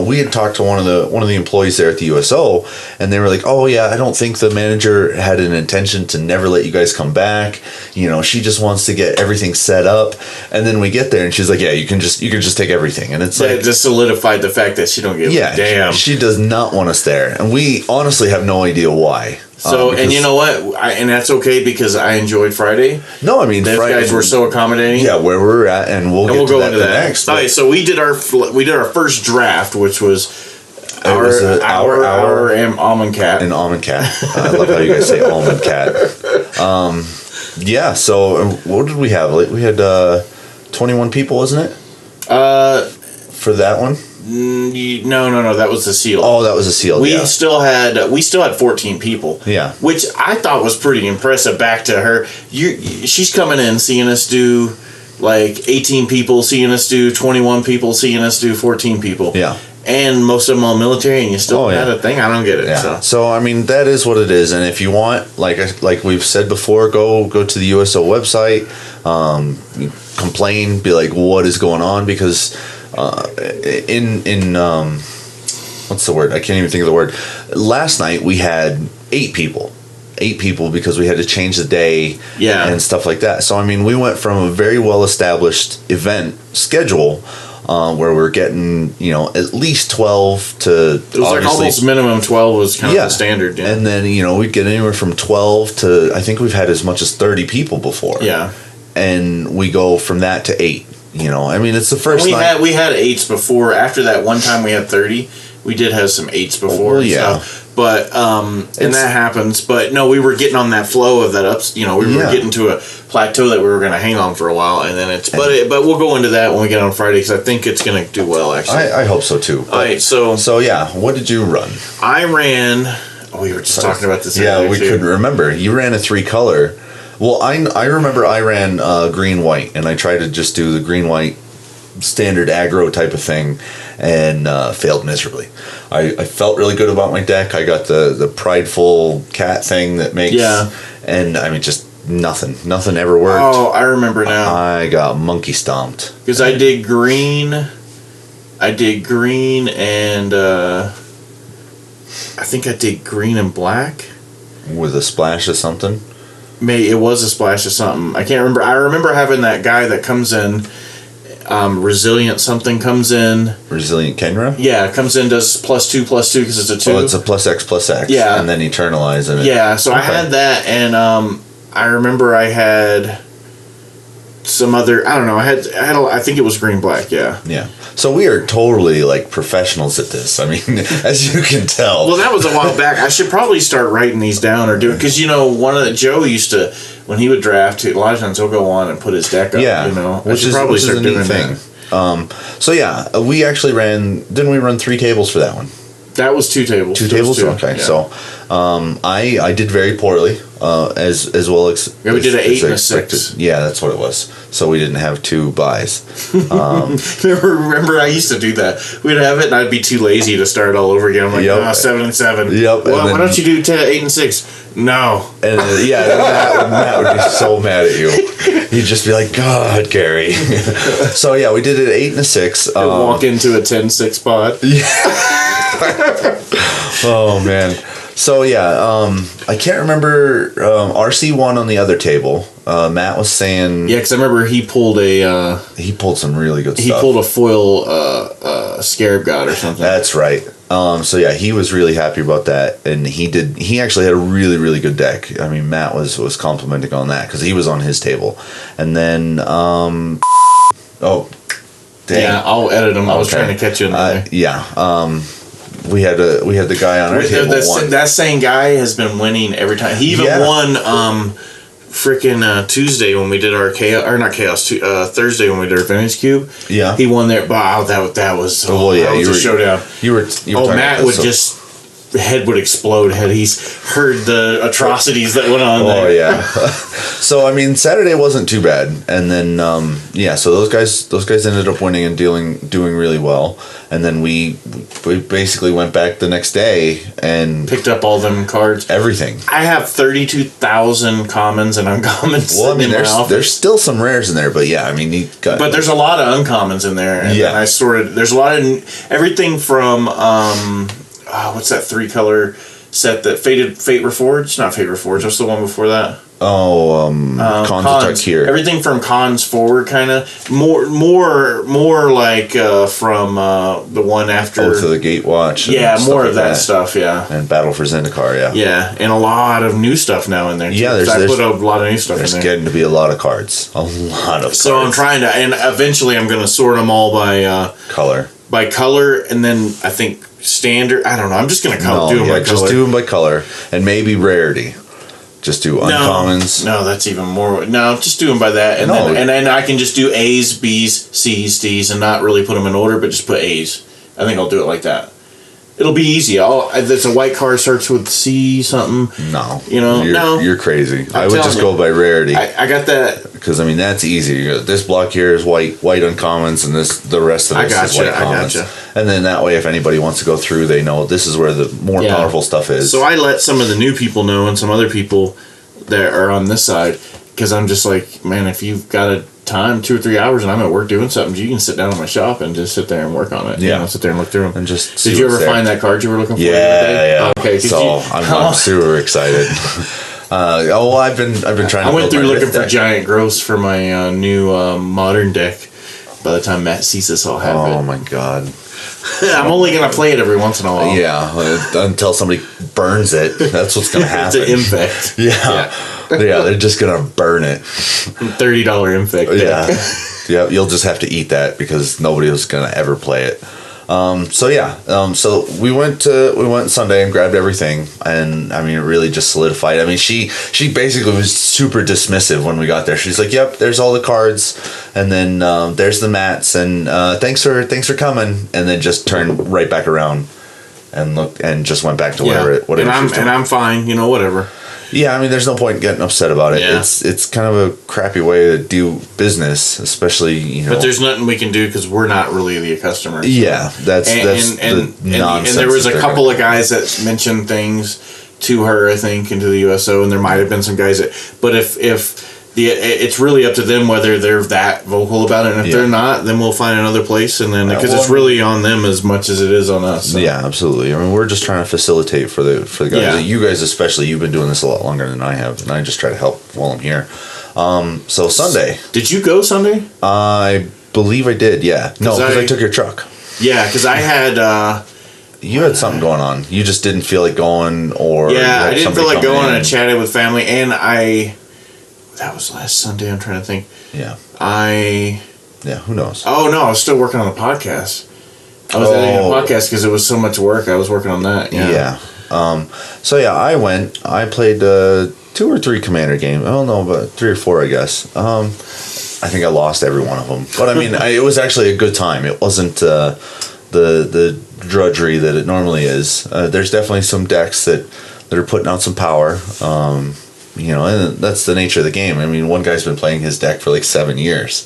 we had talked to one of the employees there at the USO, and they were like, "Oh yeah, I don't think the manager had an intention to never let you guys come back. She just wants to get everything set up." And then we get there, and she's like, "Yeah, you can just take everything." And it's it just solidified the fact that she don't give a damn. She does not want us there, and we honestly have no idea why. So, and you know what? And that's okay because I enjoyed Friday. No, I mean, those guys were so accommodating. Yeah, where we're at, and we'll go into that next. All right, so we did our first draft, which was our almond cat. An almond cat. I love how you guys say almond cat. Yeah. So what did we have? We had 21 people, wasn't it? For that one. No. That was the seal. Oh, that was a seal. We still had 14 people. Yeah, which I thought was pretty impressive. Back to her, she's coming in, seeing us do 18 people, seeing us do 21 people, seeing us do 14 people. Yeah, and most of them all military, and you still had a thing. I don't get it. Yeah. So I mean, that is what it is. And if you want, like we've said before, go to the USO website, complain, be like, what is going on? Because what's the word? I can't even think of the word. Last night we had 8 people. 8 people because we had to change the day and stuff like that. So, I mean, we went from a very well-established event schedule where we're getting, at least 12 to... It was like almost minimum 12 was kind of the standard. Yeah. And then, we'd get anywhere from 12 to... I think we've had as much as 30 people before. Yeah. And we go from that to 8. I mean, it's the first night. We had 8s before. After that one time we had 30. We did have some 8s before. Well, yeah. But, and that happens. But, no, we were getting on that flow of that ups. We were getting to a plateau that we were going to hang on for a while. And then it's... But we'll go into that when we get on Friday because I think it's going to do well, actually. I hope so, too. All right, so... So, yeah, what did you run? I ran... we were just talking about this. Yeah, we couldn't remember. You ran a 3-color. Well, I remember I ran green-white, and I tried to just do the green-white standard aggro type of thing and failed miserably. I felt really good about my deck. I got the prideful cat thing that makes and I mean just nothing ever worked. Oh, I remember now. I got monkey stomped because I did green and I think I did green and black with a splash of something. It was a splash of something. I can't remember. I remember having that guy that comes in. Resilient something comes in. Resilient Kenra? Yeah, comes in, does +2 because it's a 2. Oh, it's a +X. Yeah. And then eternalize it. Yeah, so I had that, and I remember I had some other, I don't know, I think it was green-black, yeah. Yeah. So we are totally, professionals at this. I mean, as you can tell. Well, that was a while back. I should probably start writing these down or do it, because, Joe used to... When he would draft, a lot of times he'll go on and put his deck up. Yeah, which is probably start doing thing. So yeah, we actually didn't we run 3 tables for that one? That was 2 tables. 2 tables? Okay, yeah. So I did very poorly, as well as... Yeah, we did an 8 and a 6. Yeah, that's what it was. So we didn't have 2 buys. Remember, I used to do that. We'd have it, and I'd be too lazy to start all over again. I'm like, 7 and 7. Yep. Well, why don't you do 8 and 6? No. And Matt would be so mad at you. He'd just be like, God, Gary. So yeah, we did it 8 and a 6. Walk into a 10-6 pod. Yeah. Oh man. So yeah, I can't remember. RC won on the other table. Matt was saying, yeah, because I remember he pulled some really good stuff. He pulled a foil Scarab God or something. That's right. So yeah, he was really happy about that, and he actually had a really, really good deck. I mean, Matt was complimenting on that because he was on his table, and then oh, dang. Yeah, I'll edit him. I was trying to catch you in there. We had the guy on our table. That same guy has been winning every time. He even won freaking Tuesday when we did our Thursday when we did our Vintage Cube. Yeah, he won there. Wow, that was that was a showdown. You were Matt would just head would explode had he's heard the atrocities that went on there. Oh yeah. So I mean, Saturday wasn't too bad, and then so those guys ended up winning and doing really well, and then we basically went back the next day and picked up all them cards, everything. I have 32,000 commons and uncommons. Well, I mean, there's still some rares in there, but yeah, I mean, but there's a lot of uncommons in there, and then I sorted. There's a lot of everything from what's that 3-color set that Fate Reforged? Not Fate Reforged. What's the one before that? Cons here. Everything from Cons forward, kind of more like from the one after Oath of the Gatewatch. Yeah, more of that stuff. Yeah, and Battle for Zendikar. Yeah, yeah, and a lot of new stuff now in there. Too. Yeah, I put a lot of new stuff in there. There's getting to be a lot of cards. A lot of cards. So I'm trying to, and eventually I'm going to sort them all by color. By color, and then I think standard. I don't know. I'm just going to do them by color. Just do them by color, and maybe rarity. Just do uncommons. No, that's even more. No, just do them by that, and then I can just do A's, B's, C's, D's, and not really put them in order, but just put A's. I think I'll do it like that. It'll be easy. There's a white card starts with C something. No, you're crazy. I would just go by rarity. I got that because I mean that's easy. This block here is white uncommons, and the rest of this is white commons. And then that way, if anybody wants to go through, they know this is where the more powerful stuff is. So I let some of the new people know, and some other people that are on this side, because I'm just like, man, if you've got a time, 2 or 3 hours, and I'm at work doing something, you can sit down in my shop and just sit there and work on it. Yeah. Sit there and look through them. And just Did you ever find that card you were looking for? Yeah. Okay. So I'm super excited. I've been trying. I went through looking for giant growths for my new modern deck. By the time Matt sees this, I'll have it. Oh my god! I'm only gonna play it every once in a while. Yeah, until somebody burns it. That's what's gonna happen. It's an infect. Yeah, they're just gonna burn it. $30 infect. Yeah. You'll just have to eat that because nobody was gonna ever play it. So we went Sunday and grabbed everything, and I mean, it really just solidified. I mean, she basically was super dismissive when we got there. She's like, "Yep, there's all the cards, and then there's the mats, and thanks for coming," and then just turned right back around and looked and just went back to whatever she was doing. And I'm fine, whatever. Yeah, I mean, there's no point in getting upset about it. Yeah. It's kind of a crappy way to do business, especially, But there's nothing we can do because we're not really the customer. So. Yeah, that's nonsense. And there was a couple of guys that mentioned things to her, I think, into the USO, and there might have been some guys that. But if it's really up to them whether they're that vocal about it, and if they're not, then we'll find another place, and then because it's really on them as much as it is on us. So. Yeah, absolutely. I mean, we're just trying to facilitate for the guys. Yeah. You guys especially, you've been doing this a lot longer than I have, and I just try to help while I'm here. So Sunday. Did you go Sunday? I believe I did. Yeah. No, because I took your truck. Yeah, because I had. You had something going on. You just didn't feel like going, or I didn't feel like going. And I chatted with family, and that was last Sunday. I'm trying to think. Yeah. Yeah, who knows? Oh, no, I was still working on the podcast. I was editing a podcast because it was so much work. I was working on that. Yeah. I went. I played 2 or 3 Commander games. I don't know, but 3 or 4, I guess. I think I lost every one of them. But, I mean, it was actually a good time. It wasn't the drudgery that it normally is. There's definitely some decks that are putting out some power. And that's the nature of the game. I mean, one guy's been playing his deck for like 7 years,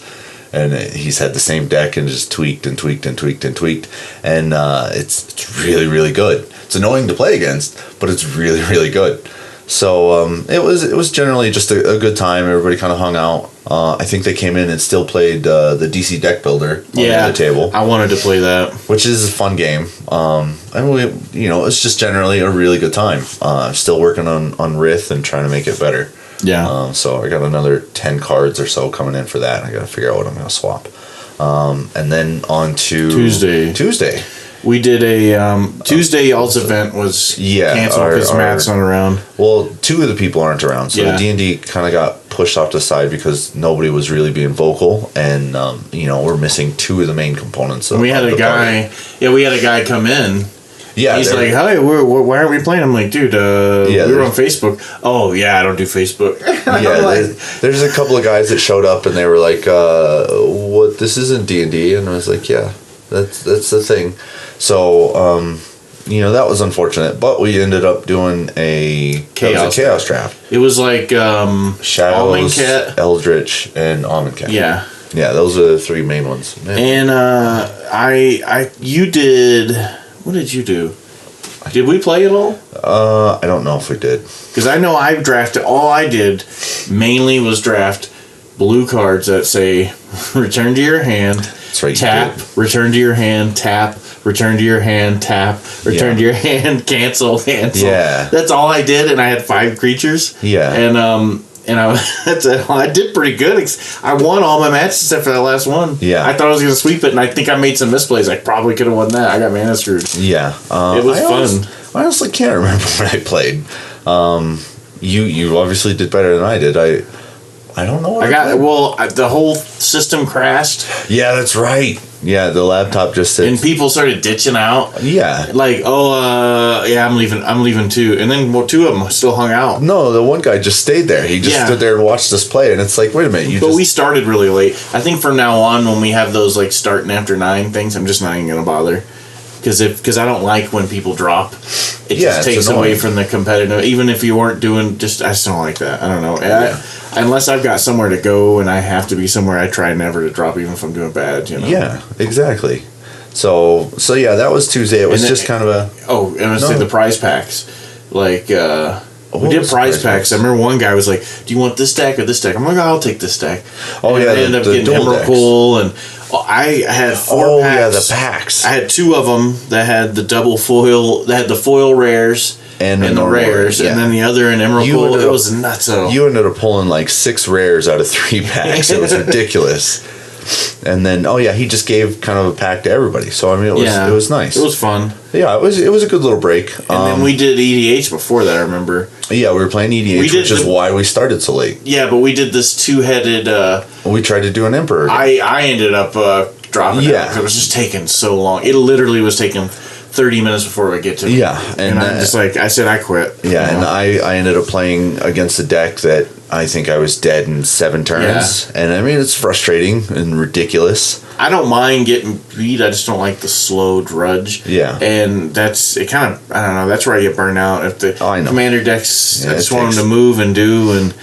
and he's had the same deck and just tweaked and tweaked and tweaked and tweaked, and it's really, really good. It's annoying to play against, but it's really, really good. So it was generally just a good time. Everybody kind of hung out. I think they came in and still played the DC Deck Builder on the other table. I wanted to play that, which is a fun game. It's just generally a really good time. I'm still working on Rith and trying to make it better. Yeah. So I got another 10 cards or so coming in for that. I got to figure out what I'm going to swap. And then on to Tuesday. We did a Tuesday. Y'all's event was canceled because Matt's not around. Well, 2 of the people aren't around, so the D&D kind of got pushed off to the side because nobody was really being vocal, and we're missing 2 of the main components. We had a guy. Yeah, we had a guy come in. Yeah, he's like, "Hey, why aren't we playing?" I'm like, "Dude, we were on Facebook." Oh yeah, I don't do Facebook. There's a couple of guys that showed up and they were like, "What? This isn't D&D," and I was like, "Yeah, that's the thing." So, that was unfortunate, but we ended up doing a chaos draft. It was like Shadows, Eldritch, and Amonkhet. Yeah, those are the 3 main ones. Man. And you did. What did you do? Did we play it all? I don't know if we did. Because I know I drafted. All I did mainly was draft blue cards that say return to your hand. That's right, tap, return to your hand, tap, return to your hand, tap, return to your hand, cancel. Yeah. That's all I did, and I had 5 creatures. Yeah. And I did pretty good. I won all my matches except for that last one. Yeah. I thought I was going to sweep it, and I think I made some misplays. I probably could have won that. I got mana screwed. Yeah. It was fun. I honestly can't remember when I played. You obviously did better than I did. I don't know what the whole system crashed. Yeah, that's right. Yeah, the laptop just said... And people started ditching out. Yeah. Like, I'm leaving too. And then 2 of them still hung out. No, the one guy just stayed there. He just stood there and watched us play, and it's like, wait a minute, we started really late. I think from now on, when we have those, like, starting after 9 things, I'm just not even going to bother. Because I don't like when people drop. It just takes away from the competitive. Even if you weren't doing... I just don't like that. I don't know. Unless I've got somewhere to go and I have to be somewhere, I try never to drop even if I'm doing bad, Yeah, exactly. So that was Tuesday. It was just kind of a... Oh, and I was saying the prize packs. Like, We did prize packs. I remember one guy was like, "Do you want this deck or this deck?" I'm like, "Oh, I'll take this deck." Oh, and yeah. I ended up getting Emrakul, and I had 4 packs. Yeah, the packs. I had 2 of them that had the double foil, that had the foil rares and the rares, and then the other in Emrakul. It was nuts. You ended up pulling like 6 rares out of 3 packs. It was ridiculous. And then, he just gave kind of a pack to everybody. So I mean, it was nice. It was fun. Yeah, it was a good little break. And then we did EDH before that. I remember. Yeah, we were playing EDH, which is why we started so late. Yeah, but we did this 2-headed. We tried to do an Emperor. I ended up dropping it because it was just taking so long. It literally was taking 30 minutes before I get to it. Yeah, and I'm just like, I said, I quit. Yeah, and I ended up playing against a deck that I think I was dead in 7 turns. Yeah. And I mean, it's frustrating and ridiculous. I don't mind getting beat. I just don't like the slow drudge. Yeah. And that's, it kind of, I don't know, that's where I get burned out. If the commander decks, I just want them to move and do,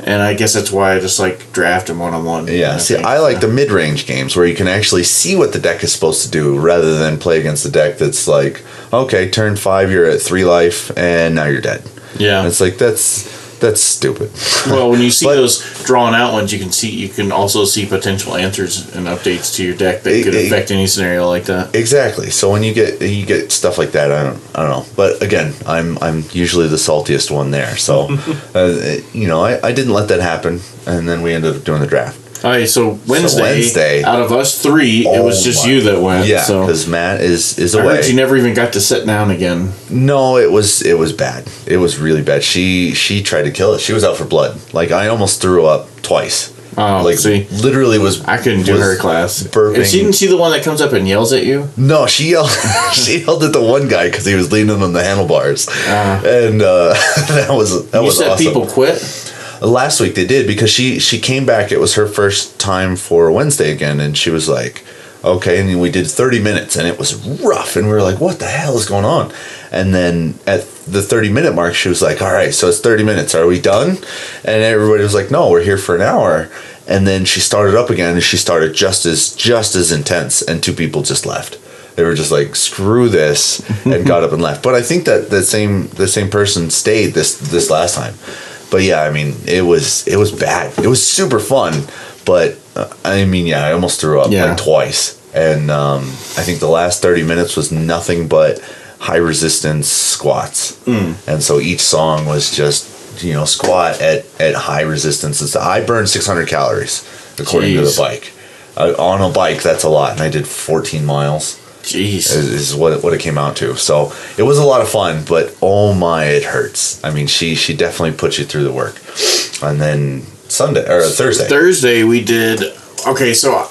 and I guess that's why I just like draft them one-on-one. Yeah, see, I like the mid-range games where you can actually see what the deck is supposed to do rather than play against the deck that's like, okay, turn 5, you're at 3 life, and now you're dead. Yeah. And it's like, that's stupid. Well, when you see those drawn out ones, you can also see potential answers and updates to your deck that could affect any scenario like that. Exactly. So when you get stuff like that, I don't know. But again, I'm usually the saltiest one there. So I didn't let that happen, and then we ended up doing the draft. All right, so Wednesday, out of us 3, it was just you that went. Yeah, because Matt is away. I heard you never even got to sit down again. No, it was bad. It was really bad. She tried to kill it. She was out for blood. Like, I almost threw up twice. Oh, like, see, literally was. I couldn't do her class. Burping. Isn't she the one that comes up and yells at you? No, she yelled. She yelled at the one guy because he was leaning on the handlebars, and that was awesome. You said people quit. Last week they did because she came back. It was her first time for Wednesday again, and she was like, okay, and we did 30 minutes, and it was rough, and we were like, what the hell is going on? And then at the 30-minute mark, she was like, all right, so it's 30 minutes. Are we done? And everybody was like, no, we're here for an hour. And then she started up again, and she started just as intense, and 2 people just left. They were just like, screw this, and got up and left. But I think that the same person stayed this last time. But yeah, I mean, it was bad. It was super fun, but I mean, I almost threw up like twice. And I think the last 30 minutes was nothing but high resistance squats. And so each song was just, squat at high resistance. And so I burned 600 calories according to the bike. On a bike, that's a lot. And I did 14 miles. Jeez. Is what it came out to. So it was a lot of fun, but oh my, it hurts. I mean, she definitely puts you through the work. And then Thursday we did. Okay, so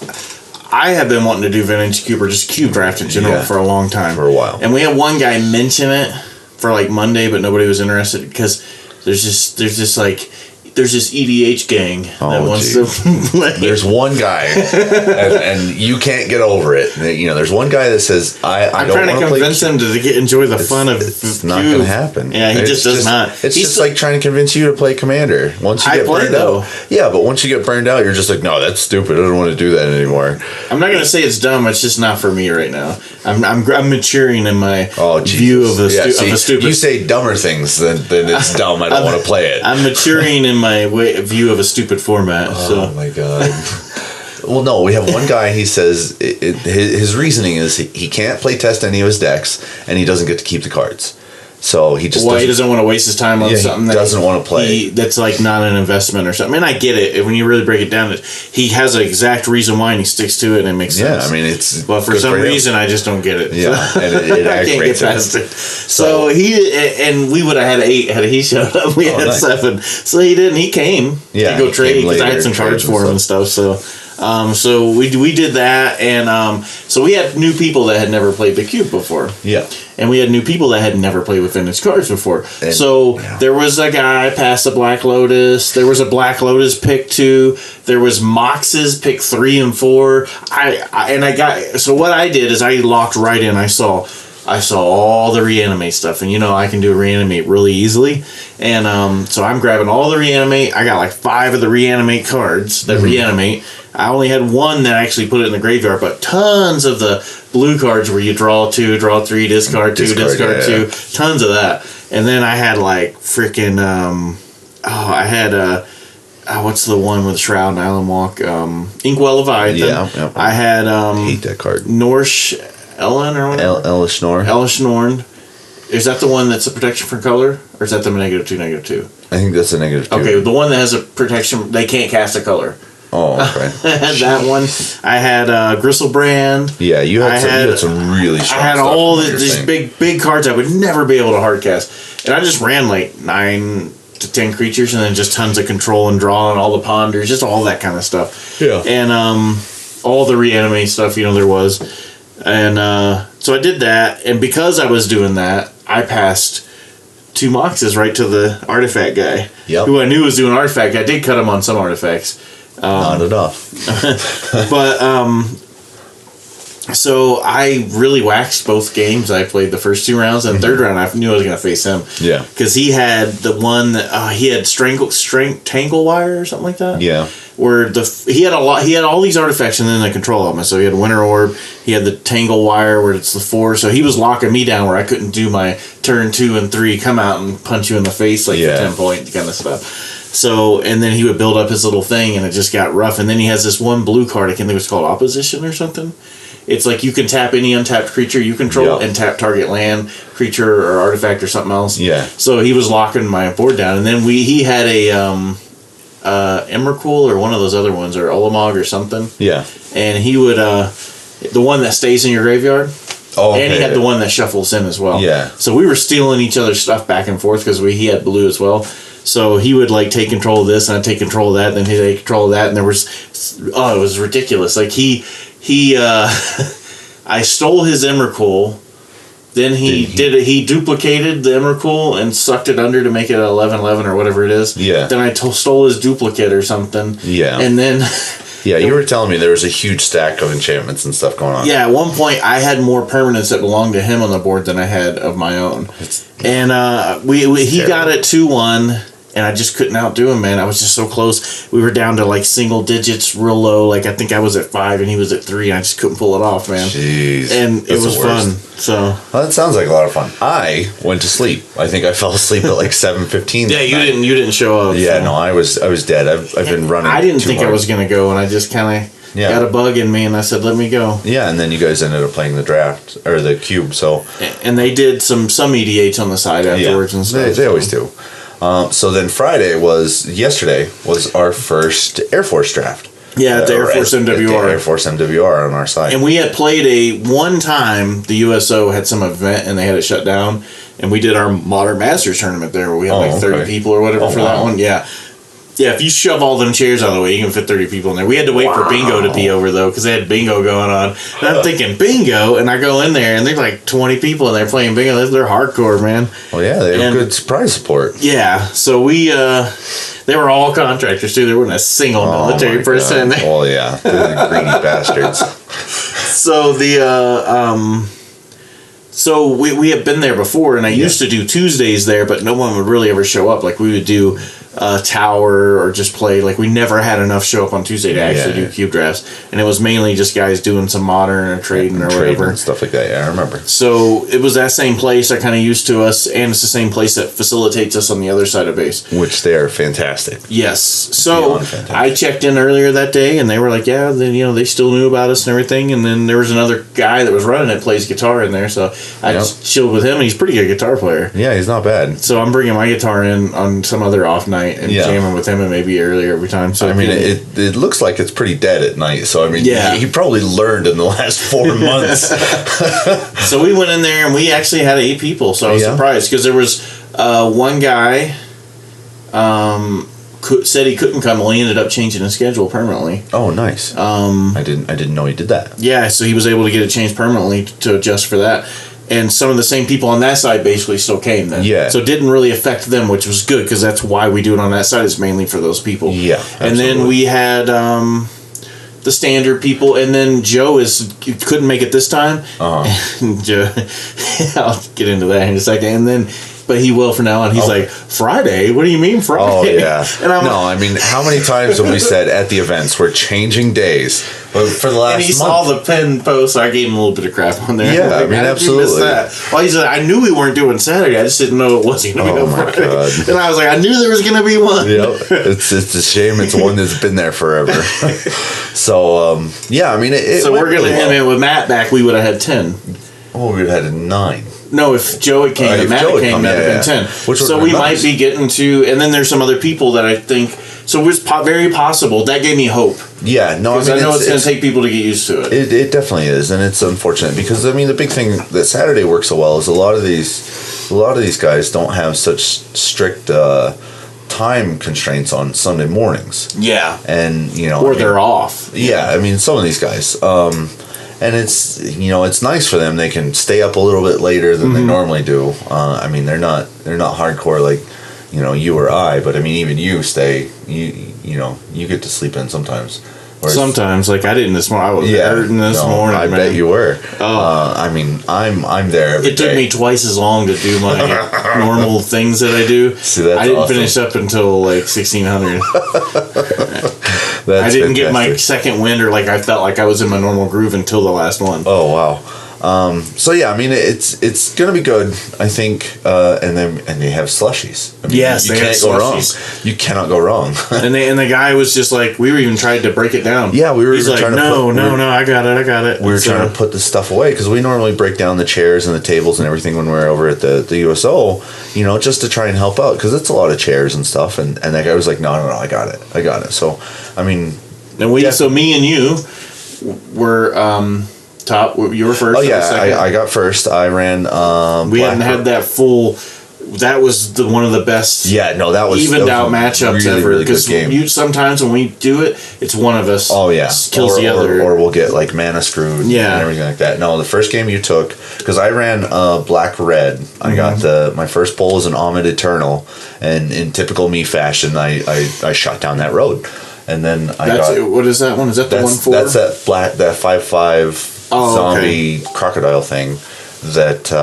I have been wanting to do vintage cube or just cube draft in general for a long time, for a while. And we had one guy mention it for like Monday, but nobody was interested because there's this EDH gang that wants to play. There's one guy, and you can't get over it. There's one guy that says, I'm trying to convince him to enjoy the fun of it's not going to happen. Yeah, he just does not. It's just like trying to convince you to play Commander. Once you get burned out. Yeah, but once you get burned out, you're just like, no, that's stupid. I don't want to do that anymore. I'm not going to say it's dumb. It's just not for me right now. I'm maturing in my view of a stupid. You say dumber things than it's dumb. I don't want to play it. I'm maturing in my view of a stupid format. Oh my god. Well, no, we have one guy. He says his reasoning is he can't play test any of his decks, and he doesn't get to keep the cards. So he just he doesn't want to waste his time on something that doesn't want to play. That's like not an investment or something. I mean, I get it. When you really break it down, he has an exact reason why, and he sticks to it, and it makes sense. Yeah, I mean, it's. But for some reason, I just don't get it. Yeah, so. And it I can't get past it. So we would have had 8 had he showed up. We had 7. So he didn't. He came to go trade because I had some cards for him and stuff. So we did that, and so we had new people that had never played the cube before. Yeah. And we had new people that had never played with vintage cards before. There was a guy past the Black Lotus. There was a Black Lotus pick 2. There was Mox's pick 3 and 4. So what I did is I locked right in. I saw all the reanimate stuff, and I can do reanimate really easily. And so I'm grabbing all the reanimate. I got like 5 of the reanimate cards that reanimate. I only had 1 that actually put it in the graveyard, but tons of the blue cards where you draw 2, draw 3, discard 2, discard 2, tons of that. And then I had like freaking I had what's the one with Shroud and Island Walk? Inkwell Leviathan. Yeah. I had I hate that card. Norsh Ellen or whatever. Elish Norn. Elish Norn. Is that the one that's a protection for color? Or is that the -2, -2? I think that's a -2. Okay, the one that has a protection, they can't cast a color. Oh, okay. I had that one. I had Gristlebrand. Yeah, you had some really strong I had stuff all these big cards I would never be able to hard cast. And I just ran like 9 to 10 creatures and then just tons of control and draw and all the ponders, just all that kind of stuff. Yeah. And all the reanimate stuff, there was. And so I did that. And because I was doing that, I passed 2 Moxes right to the artifact guy. Yep. Who I knew was doing artifact. I did cut him on some artifacts. Not enough. But so I really waxed both games. I played the first 2 rounds, and the third round I knew I was going to face him. Yeah, because he had the one that he had Tangle Wire or something like that. Yeah, where he had all these artifacts and then the control element. So he had Winter Orb, he had the Tangle Wire where it's the 4. So he was locking me down where I couldn't do my turn 2 and 3, come out and punch you in the face like the 10 point kind of stuff. So, and then he would build up his little thing, and it just got rough. And then he has this one blue card, I can't think it was called Opposition or something. It's like you can tap any untapped creature you control and tap target land, creature, or artifact or something else. Yeah. So he was locking my board down. And then he had a Emrakul or one of those other ones, or Olamog or something. Yeah. And he would, the one that stays in your graveyard. Oh, okay. And he had the one that shuffles in as well. Yeah. So we were stealing each other's stuff back and forth because he had blue as well. So he would like take control of this, and I'd take control of that, and then he'd take control of that, and there was, it was ridiculous. Like I stole his Emrakul, then he duplicated the Emrakul and sucked it under to make it 11/11 or whatever it is. Yeah. Then I stole his duplicate or something. Yeah. And then. Yeah, you were telling me there was a huge stack of enchantments and stuff going on. Yeah, at one point I had more permanents that belonged to him on the board than I had of my own. And he got it 2-1, and I just couldn't outdo him, man. I was just so close. We were down to like single digits, real low. Like I think I was at 5 and he was at 3, and I just couldn't pull it off, man. Jeez, and it was fun. So that sounds like a lot of fun. I went to sleep. I think I fell asleep at like 7:15. Yeah, you didn't show up. Yeah, so. No, I was dead. I've been running. I didn't think I was gonna go, and I just kind of got a bug in me, and I said, "Let me go." Yeah, and then you guys ended up playing the draft or the cube. So and they did some EDH on the side afterwards and stuff. They always do. So then yesterday was our first Air Force draft. Yeah, at the Air Force MWR. Air Force MWR on our side. And we had played one time, the USO had some event and they had it shut down. And we did our Modern Masters tournament there where we had 30 people or whatever that one. Yeah. Yeah, if you shove all them chairs out of the way, you can fit 30 people in there. We had to wait for bingo to be over, though, because they had bingo going on. And I'm thinking, bingo? And I go in there, and there's like 20 people, and they're playing bingo. They're hardcore, man. Well, yeah, they have good prize support. Yeah, so they were all contractors, too. There wasn't a single military person in there. Oh, yeah. They're the greedy bastards. So So we had been there before, and I used to do Tuesdays there, but no one would really ever show up. Like, we would do Tower or just play. Like, we never had enough show up on Tuesday to actually do cube drafts. And it was mainly just guys doing some Modern or trading or whatever. And stuff like that, yeah, I remember. So it was that same place that kind of used to us, and it's the same place that facilitates us on the other side of base. Which they are fantastic. Yes. So I checked in earlier that day, and they were like, yeah, then, they still knew about us and everything. And then there was another guy that was running it, plays guitar in there, so I just chilled with him, and he's a pretty good guitar player. Yeah, he's not bad. So I'm bringing my guitar in on some other off night and jamming with him, and maybe earlier every time. So I mean, it looks like it's pretty dead at night. So I mean, he probably learned in the last 4 months. So we went in there, and we actually had 8 people. So I was surprised because there was one guy said he couldn't come. Well, he ended up changing his schedule permanently. Oh, nice. I didn't know he did that. Yeah, so he was able to get it changed permanently to adjust for that. And some of the same people on that side basically still came then. Yeah. So it didn't really affect them, which was good, because that's why we do it on that side. It's mainly for those people. Yeah, absolutely. And then we had the standard people, and then Joe couldn't make it this time. And Joe, I'll get into that in a second. And then but he will from now on. He's like, Friday? What do you mean Friday? Oh, yeah. And I'm I mean, how many times have we said at the events we're changing days? But for the last and he month, saw the pin post, so I gave him a little bit of crap on there. Yeah, I mean, absolutely. That? Well, he said, I knew we weren't doing Saturday. I just didn't know it wasn't going to be on Friday. God. And I was like, I knew there was going to be one. Yep. It's a shame it's one that's been there forever. So, yeah, I mean, so we're going to end it with Matt back. We would have had 10. Oh, we would have had 9. No, if Joey came and Matt came, that would have been 10. So we might be getting to, and then there's some other people that I think, so it's very possible. That gave me hope. Yeah, no, because I know it's going to take people to get used to it. It definitely is, and it's unfortunate because I mean the big thing that Saturday works so well is a lot of these guys don't have such strict time constraints on Sunday mornings. Yeah, and or they're off. Yeah, I mean some of these guys. And it's it's nice for them. They can stay up a little bit later than they normally do. I mean they're not hardcore like you or I, but I mean even you stay you get to sleep in sometimes. Sometimes, like I didn't this morning. I was hurting this morning. I bet you were. I mean, I'm there every day. It took me twice as long to do my normal things that I do. See, that's I didn't awesome. finish up until like 1600. I didn't get my second wind, or like I felt like I was in my normal groove until the last one. Oh wow. So yeah, I mean it's gonna be good, I think, and they have slushies. I mean, yes, you can't go wrong. You cannot go wrong. and the guy was just like, we were even trying to break it down. Yeah, we were. He's like, trying to no, I got it. We were trying to put the stuff away because we normally break down the chairs and the tables and everything when we're over at the USO, just to try and help out because it's a lot of chairs and stuff. And that guy was like, no, I got it. So I mean, so me and you were. Top, you were first. Oh yeah, I got first. I ran. We hadn't had that full. That was one of the best. Yeah, no, that was evened out matchups really, ever. Really because sometimes when we do it, it's one of us. Oh yeah, kills the other, or we'll get like mana screwed. Yeah, and everything like that. No, the first game you took because I ran black red. I got my first pull was an Ahmed Eternal, and in typical me fashion, I shot down that road, and then what is that one? Is that the 1/4? That's that 5/5. Zombie crocodile thing that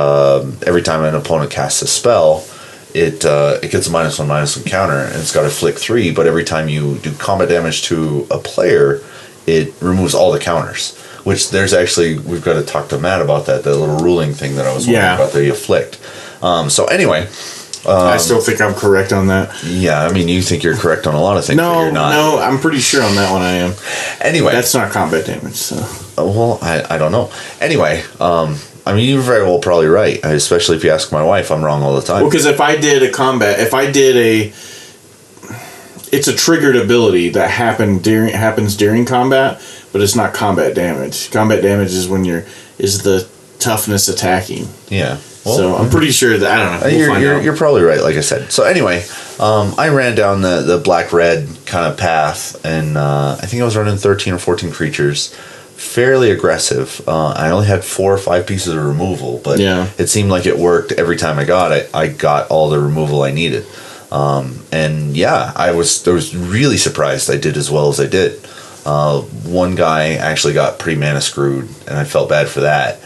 every time an opponent casts a spell, it gets a -1/-1 counter, and it's got a flick 3. But every time you do combat damage to a player, it removes all the counters. Which we've got to talk to Matt about that little ruling thing that I was wondering about that you afflict. So anyway. I still think I'm correct on that. Yeah, I mean, you think you're correct on a lot of things, but you're not. No, I'm pretty sure on that one I am. Anyway. That's not combat damage, so. Well, I don't know. Anyway, I mean, you're very well probably right, especially if you ask my wife. I'm wrong all the time. Well, because if I did it's a triggered ability that happens during combat, but it's not combat damage. Combat damage is when is the toughness attacking. Yeah. Well, so I'm pretty sure that I don't know. You're probably right, like I said. So anyway, I ran down the black-red kind of path, and I think I was running 13 or 14 creatures, fairly aggressive. I only had 4 or 5 pieces of removal, but it seemed like it worked every time I got it. I got all the removal I needed, and yeah, I was really surprised I did as well as I did. One guy actually got pretty mana screwed, and I felt bad for that.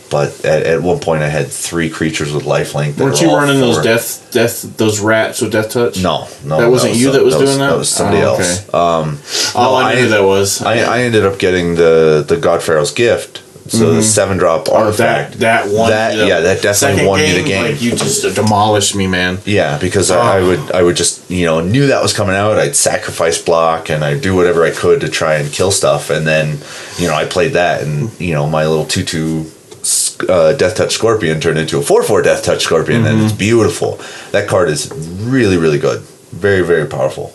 But at one point, I had 3 creatures with lifelink. Weren't you running those rats with death touch? No, that wasn't you that was doing that. That was somebody else. I knew that was. I ended up getting the God Pharaoh's Gift. So the 7-drop artifact. That one. That definitely won me the game. Like you just demolished me, man. Yeah, because I would just knew that was coming out. I'd sacrifice block and I'd do whatever I could to try and kill stuff, and then I played that, and my little 2/2. Death Touch Scorpion turned into a 4/4 Death Touch Scorpion, and it's beautiful. That card is really, really good. Very, very powerful.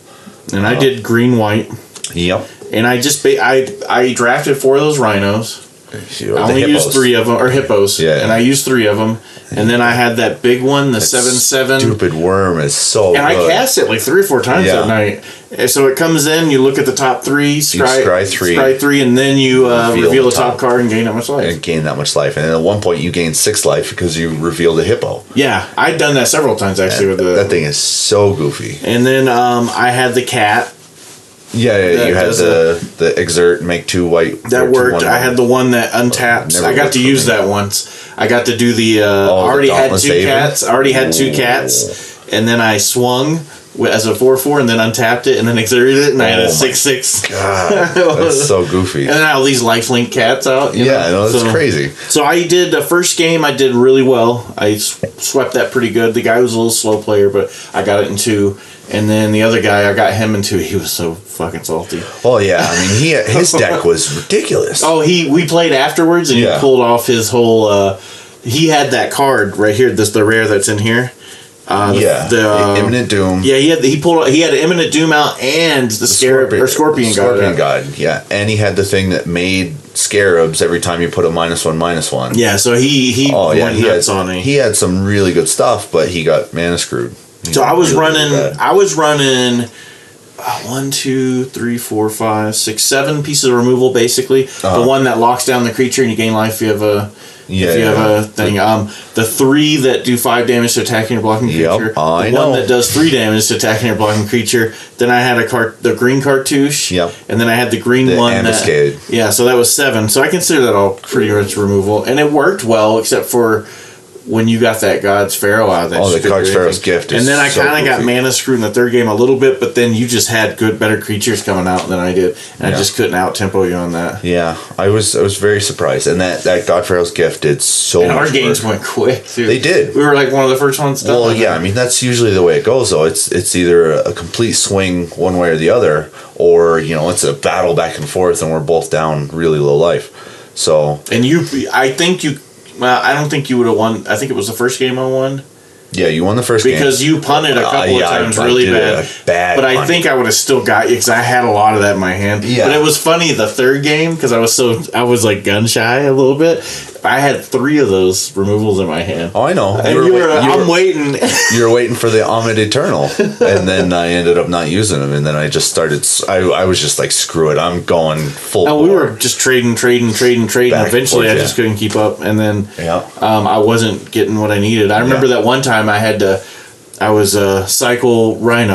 And I did green-white. Yep. And I just I drafted 4 of those rhinos. I only used 3 of them, or hippos. Yeah. And I used 3 of them. And then I had that big one, the 7/7. Stupid worm is so good. And I cast it like 3 or 4 times that night. So it comes in, you look at the top 3, scry 3, and then you reveal the top card and gain that much life. And gain that much life. And then at one point you gain 6 life because you revealed a hippo. Yeah, I'd done that several times actually. That thing is so goofy. And then I had the cat. Yeah, you had the exert, make 2 white. That worked. I had the one that untaps. I got to use that once. I got to do the. Already had two cats. I already had two cats, and then I swung as a 4/4, and then untapped it, and then exerted it, and I had a 6/6. God, that's so goofy. And then I had all these lifelink cats out. I know, that's crazy. So I did the first game. I did really well. I swept that pretty good. The guy was a little slow player, but I got it in 2. And then the other guy, I got him in 2. He was so fucking salty. Oh yeah, I mean, his deck was ridiculous. Oh, we played afterwards, and he pulled off his whole. He had that card right here. The rare that's in here. The Imminent Doom. Yeah, he had Imminent Doom out and the Scorpion God. Yeah, and he had the thing that made scarabs every time you put a -1/-1. Yeah, so he went nuts on it. He had some really good stuff, but he got mana screwed. So I was running 1, 2, 3, 4, 5, 6, 7 pieces of removal basically. The one that locks down the creature and you gain life if you have a thing. The 3 that do 5 damage to attacking or blocking creature. The one that does 3 damage to attacking or blocking creature. Then I had the green cartouche. Yep. And then I had the green one. Ambuscade. So that was 7. So I consider that all pretty much removal, and it worked well except for when you got that God's Pharaoh out of that. Oh, the God's Pharaoh's gift. And then I kind of got mana screwed in the third game a little bit, but then you just had better creatures coming out than I did, and I just couldn't out tempo you on that. Yeah, I was very surprised, and that God Pharaoh's gift did so much. And our games went quick too. They did. We were like one of the first ones done. Well, yeah, I mean that's usually the way it goes. Though it's either a complete swing one way or the other, or it's a battle back and forth, and we're both down really low life. So I don't think you would have won. I think it was the first game I won. Yeah, you won the first game. Because you punted a couple of times really bad. But I think I would have still got you because I had a lot of that in my hand. Yeah. But it was funny the third game because I was like gun shy a little bit. I had 3 of those removals in my hand. Oh, I know. And I'm waiting. You were waiting for the Omid Eternal, and then I ended up not using them, and then I just started. I was just like, screw it, I'm going full. And we were just trading. Eventually, I just couldn't keep up, and then I wasn't getting what I needed. I remember that one time I had to. I was a cycled 3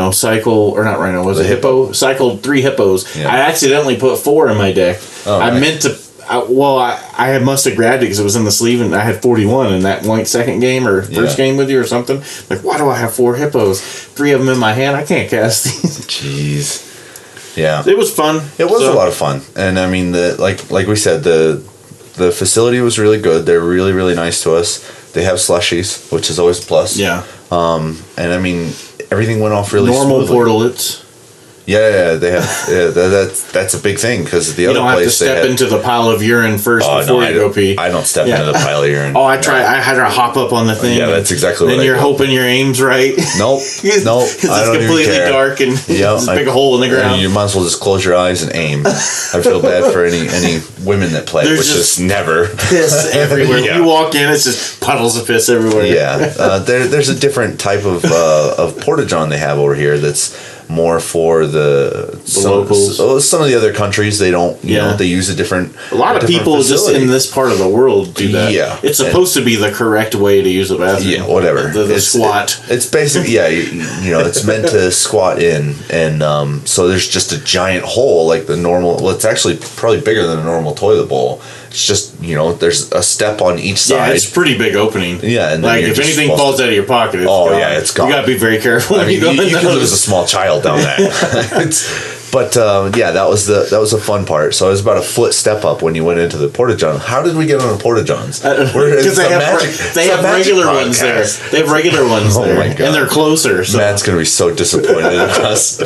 hippos. Yeah. I accidentally put 4 in my deck. Oh, I meant to. I must have grabbed it because it was in the sleeve, and I had 41 in that second game or first game with you or something. Like, why do I have 4 hippos? 3 of them in my hand. I can't cast these. Jeez. Yeah. It was fun. It was a lot of fun, and I mean, like we said, the facility was really good. They're really, really nice to us. They have slushies, which is always a plus. Yeah. And I mean, everything went off really normal smoothly. portalets. Yeah, they have. That's a big thing because the other place you don't have to step into the pile of urine first before you go pee. I don't step into the pile of urine. I try. I had to hop up on the thing. Yeah, that's exactly what. Then you're hoping your aim's right. Nope. Because it's completely dark and there's a big hole in the ground. You might as well just close your eyes and aim. I feel bad for any women that play, which is never piss everywhere. Yeah. You walk in, it's just puddles of piss everywhere. Yeah, there's a different type of porta-john they have over here that's more for the locals. Some of the other countries, they don't. They use a different. A lot of people facility. just in this part of the world do that. Yeah, it's supposed to be the correct way to use a bathroom. Yeah, whatever. The squat. It's basically it's meant to squat in, and so there's just a giant hole like the normal. Well, it's actually probably bigger than a normal toilet bowl. It's just there's a step on each side. Yeah, it's a pretty big opening. Yeah, and like if anything falls out of your pocket, it's gone. It's gone. You gotta be very careful. I mean, you can lose a small child down that. But that was a fun part. So it was about a foot step up when you went into the porta-john. How did we get on the porta-johns? Because they have regular ones there. They have regular ones there, my God. And they're closer. So. Matt's gonna be so disappointed in us.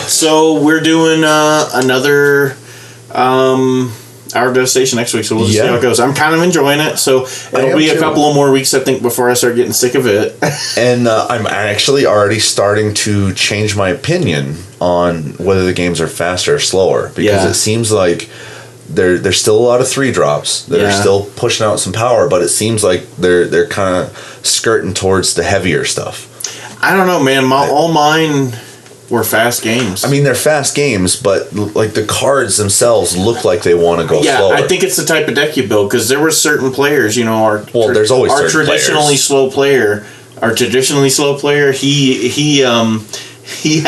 So we're doing another. Hour of Devastation next week, so we'll just see how it goes. I'm kind of enjoying it, so it'll be a couple of more weeks, I think, before I start getting sick of it. And I'm actually already starting to change my opinion on whether the games are faster or slower, because it seems like there's still a lot of 3-drops that are still pushing out some power, but it seems like they're kind of skirting towards the heavier stuff. I don't know, man. All mine were fast games. I mean, they're fast games, but like the cards themselves look like they want to go slower. I think it's the type of deck you build because there were certain players, there's always our traditionally players. slow player. Our traditionally slow player, he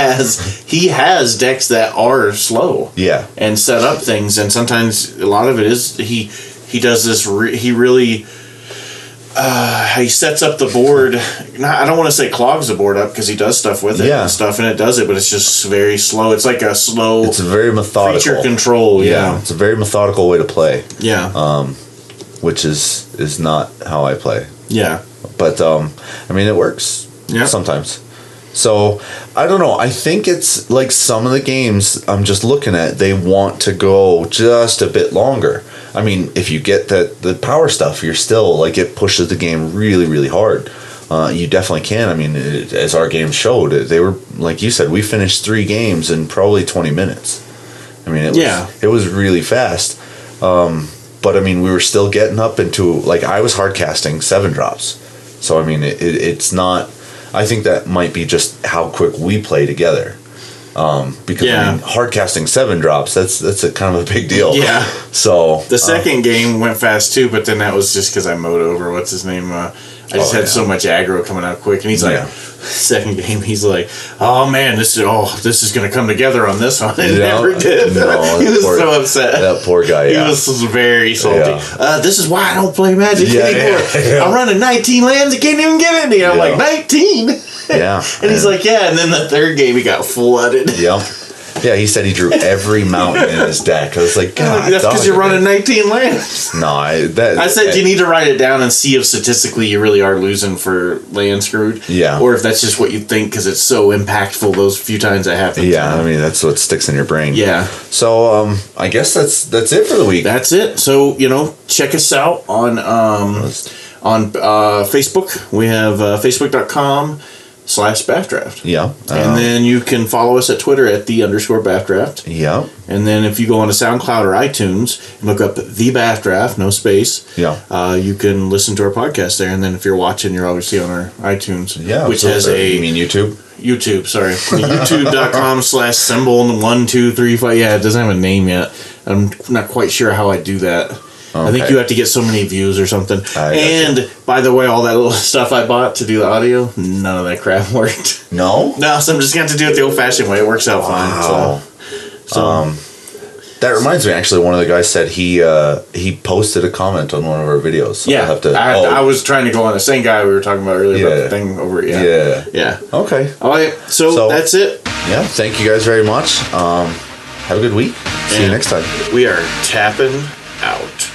has decks that are slow. Yeah, and set up things, and sometimes a lot of it is he does this. He really he sets up the board. I don't want to say clogs the board up because he does stuff with it and stuff, and it does it, but it's just very slow. It's like a slow. It's a very methodical feature control. Yeah, it's a very methodical way to play. Yeah, which is not how I play. Yeah, but I mean, it works. Yeah, sometimes. So I don't know. I think it's like some of the games I'm just looking at. They want to go just a bit longer. I mean, if you get the power stuff, you're still like it pushes the game really, really hard. You definitely can. I mean, as our game showed, they were like you said. We finished 3 games in probably 20 minutes. I mean, it was really fast. But I mean, we were still getting up into like I was hard casting 7 drops. So I mean, it's not. I think that might be just how quick we play together. Because I mean, hard casting 7 drops, that's a kind of a big deal. Yeah. So the second game went fast too, but then that was just because I mowed over what's his name. I just had so much aggro coming out quick, and he's like, second game, he's like, oh man, this is gonna come together on this one. It never did. No, he was so upset. That poor guy. He was very salty. Yeah. This is why I don't play Magic anymore. I'm running 19 lands. He can't even give it to me. I'm like 19. Yeah. And he's like, yeah. And then the third game, he got flooded. Yep. Yeah, he said he drew every mountain in his deck. I was like, God, that's because you're running 19 lands. No, I said you need to write it down and see if statistically you really are losing for land screwed. Yeah. Or if that's just what you think because it's so impactful those few times that happens. Yeah, I mean, that's what sticks in your brain. Yeah. So, I guess that's it for the week. That's it. So, check us out on Facebook. We have facebook.com/BAFDraft. Yeah. And then you can follow us at Twitter at _BAFDraft. Yeah. And then if you go on to SoundCloud or iTunes and look up the BAFDraft, no space. Yeah. You can listen to our podcast there. And then if you're watching, you're obviously on our iTunes. Yeah. Which has You mean YouTube? YouTube, sorry. YouTube.com/symbol1235. Yeah, it doesn't have a name yet. I'm not quite sure how I do that. Okay. I think you have to get so many views or something. And, by the way, all that little stuff I bought to do the audio, none of that crap worked. No? No, so I'm just going to have to do it the old-fashioned way. It works out fine. So. That reminds me, actually, one of the guys said he posted a comment on one of our videos. So yeah, I was trying to go on the same guy we were talking about earlier about the thing over it. Yeah. Okay. All right, so that's it. Yeah, thank you guys very much. Have a good week. See you next time. We are tapping out.